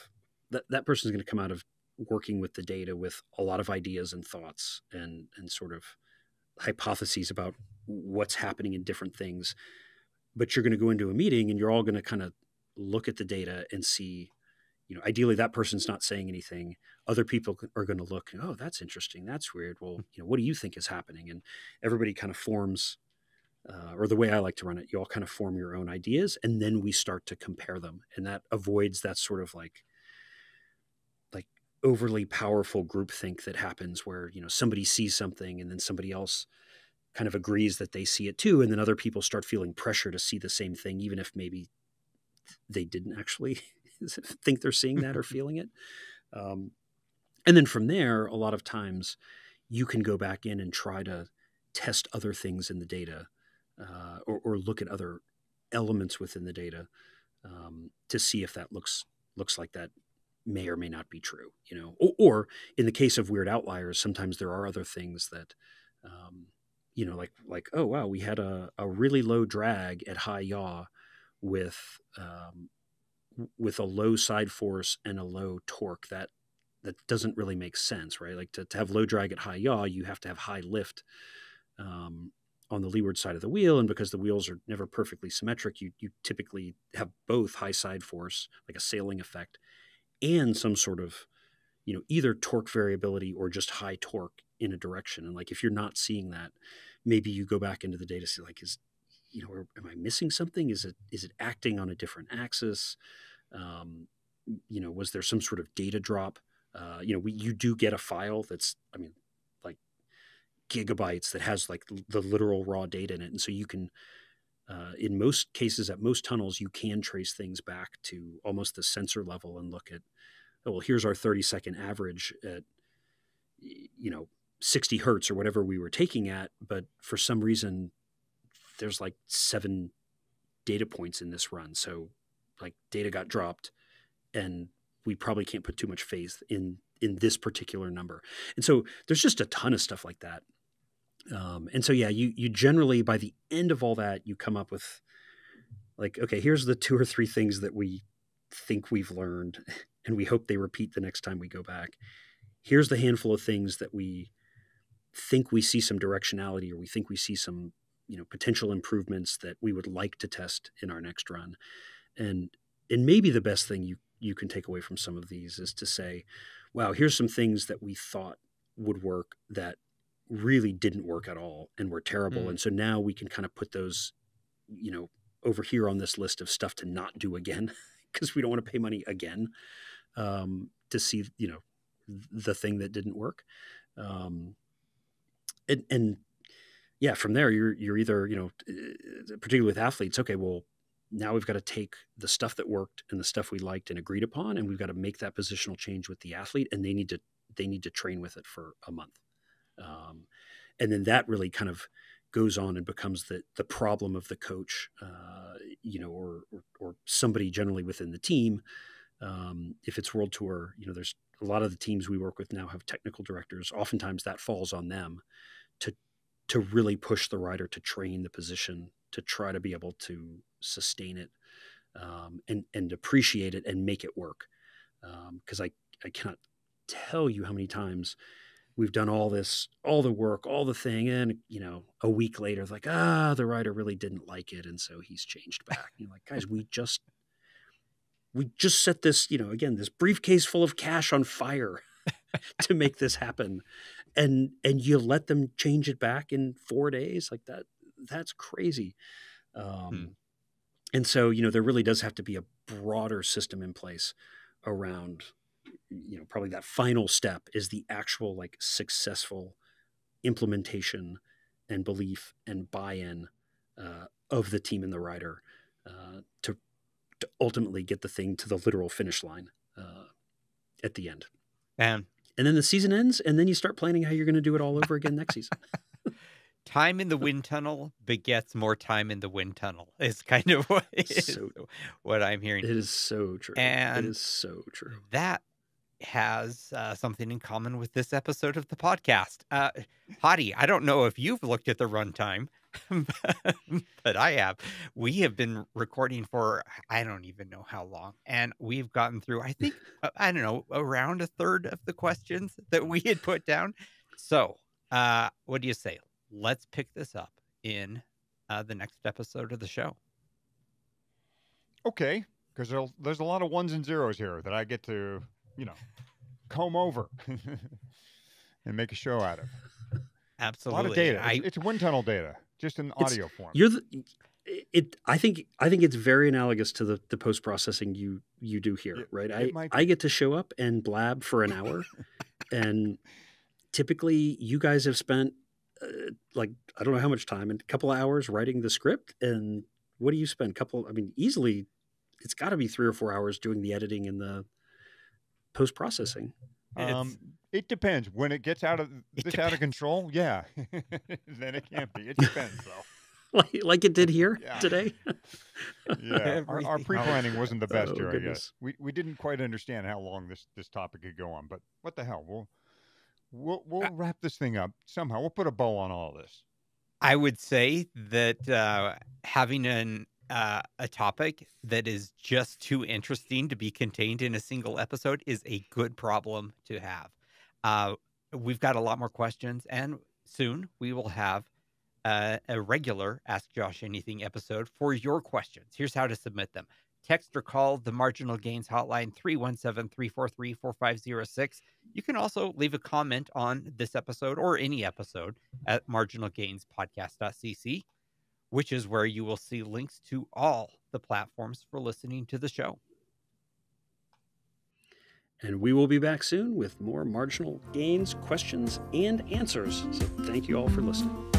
that person is going to come out of working with the data with a lot of ideas and thoughts and sort of hypotheses about what's happening in different things. But you're going to go into a meeting and you're all going to kind of look at the data and see, ideally that person's not saying anything. Other people are going to look, oh, that's interesting. That's weird. Well, what do you think is happening? And everybody kind of forms, or the way I like to run it, you all kind of form your own ideas, and then we start to compare them. And that avoids that sort of like overly powerful groupthink that happens where, somebody sees something and then somebody else kind of agrees that they see it too. And then other people start feeling pressure to see the same thing, even if maybe they didn't actually think they're seeing that or feeling it. And then from there, a lot of times you can go back in and try to test other things in the data, or look at other elements within the data, to see if that looks like that may or may not be true, or in the case of weird outliers, sometimes there are other things that, like, oh, wow, we had a really low drag at high yaw with a low side force and a low torque. That doesn't really make sense, right? Like to have low drag at high yaw, you have to have high lift on the leeward side of the wheel. And because the wheels are never perfectly symmetric, you typically have both high side force, like a sailing effect, and some sort of, either torque variability or just high torque in a direction. And like, if you're not seeing that, maybe you go back into the data, see like, am I missing something? Is it acting on a different axis? Was there some sort of data drop? You do get a file that's, like gigabytes, that has like the literal raw data in it. And so you can, in most cases, at most tunnels, you can trace things back to almost the sensor level and look at, oh, well, here's our 30-second average at, 60 hertz or whatever we were taking at. But for some reason, there's like 7 data points in this run. So like data got dropped, and we probably can't put too much faith in this particular number. And so there's just a ton of stuff like that. And so, yeah, you generally, by the end of all that, you come up with like, okay, here's the 2 or 3 things that we think we've learned, and we hope they repeat the next time we go back. Here's the handful of things that we think we see some directionality, or we think we see some, potential improvements that we would like to test in our next run. And maybe the best thing you can take away from some of these is to say, wow, here's some things that we thought would work that really didn't work at all and were terrible. And so now we can kind of put those, over here on this list of stuff to not do again, because we don't want to pay money again to see, the thing that didn't work. And yeah, from there, you're either, particularly with athletes, okay, well, now we've got to take the stuff that worked and the stuff we liked and agreed upon, and we've got to make that positional change with the athlete, and they need to train with it for a month. And then that really kind of goes on and becomes the problem of the coach, or somebody generally within the team. If it's World Tour, there's a lot of the teams we work with now have technical directors. Oftentimes that falls on them to really push the rider to train the position, to try to be able to sustain it, and appreciate it and make it work. Because I cannot tell you how many times we've done all the work, all the thing, and a week later, it's like, the rider really didn't like it, and so he's changed back. You're like, guys, we just set this, again, this briefcase full of cash on fire to make this happen, and you let them change it back in 4 days, like that. That's crazy. And so, there really does have to be a broader system in place around, probably that final step is the actual like successful implementation and belief and buy-in of the team and the rider to ultimately get the thing to the literal finish line at the end. And then the season ends, and then you start planning how you're going to do it all over again next season. Time in the wind tunnel begets more time in the wind tunnel is kind of what I'm hearing. It is so true. And it is so true. That has something in common with this episode of the podcast. Hottie, I don't know if you've looked at the runtime, but I have. We have been recording for, I don't even know how long. And we've gotten through, I think, I don't know, around a third of the questions that we had put down. So what do you say? Let's pick this up in the next episode of the show. Okay, because there's a lot of ones and zeros here that I get to, comb over and make a show out of. Absolutely. A lot of data. It's wind tunnel data, just in audio form. I think it's very analogous to the post-processing you do here, right? I get to show up and blab for an hour, and typically you guys have spent I don't know how much time, and a couple of hours writing the script. And what do you spend? Easily it's got to be 3 or 4 hours doing the editing and the post-processing. It depends. When it gets out of control, yeah, then it can't be. It depends, though. like it did here today. Yeah, our pre-planning wasn't the best here, goodness. I guess. We didn't quite understand how long this topic could go on, but what the hell? We'll wrap this thing up somehow. We'll put a bow on all this. I would say that having a topic that is just too interesting to be contained in a single episode is a good problem to have. We've got a lot more questions, and soon we will have a regular Ask Josh Anything episode for your questions. Here's how to submit them. Text or call the Marginal Gains hotline, 317-343-4506. You can also leave a comment on this episode or any episode at marginalgainspodcast.cc, which is where you will see links to all the platforms for listening to the show. And we will be back soon with more Marginal Gains questions and answers. So thank you all for listening.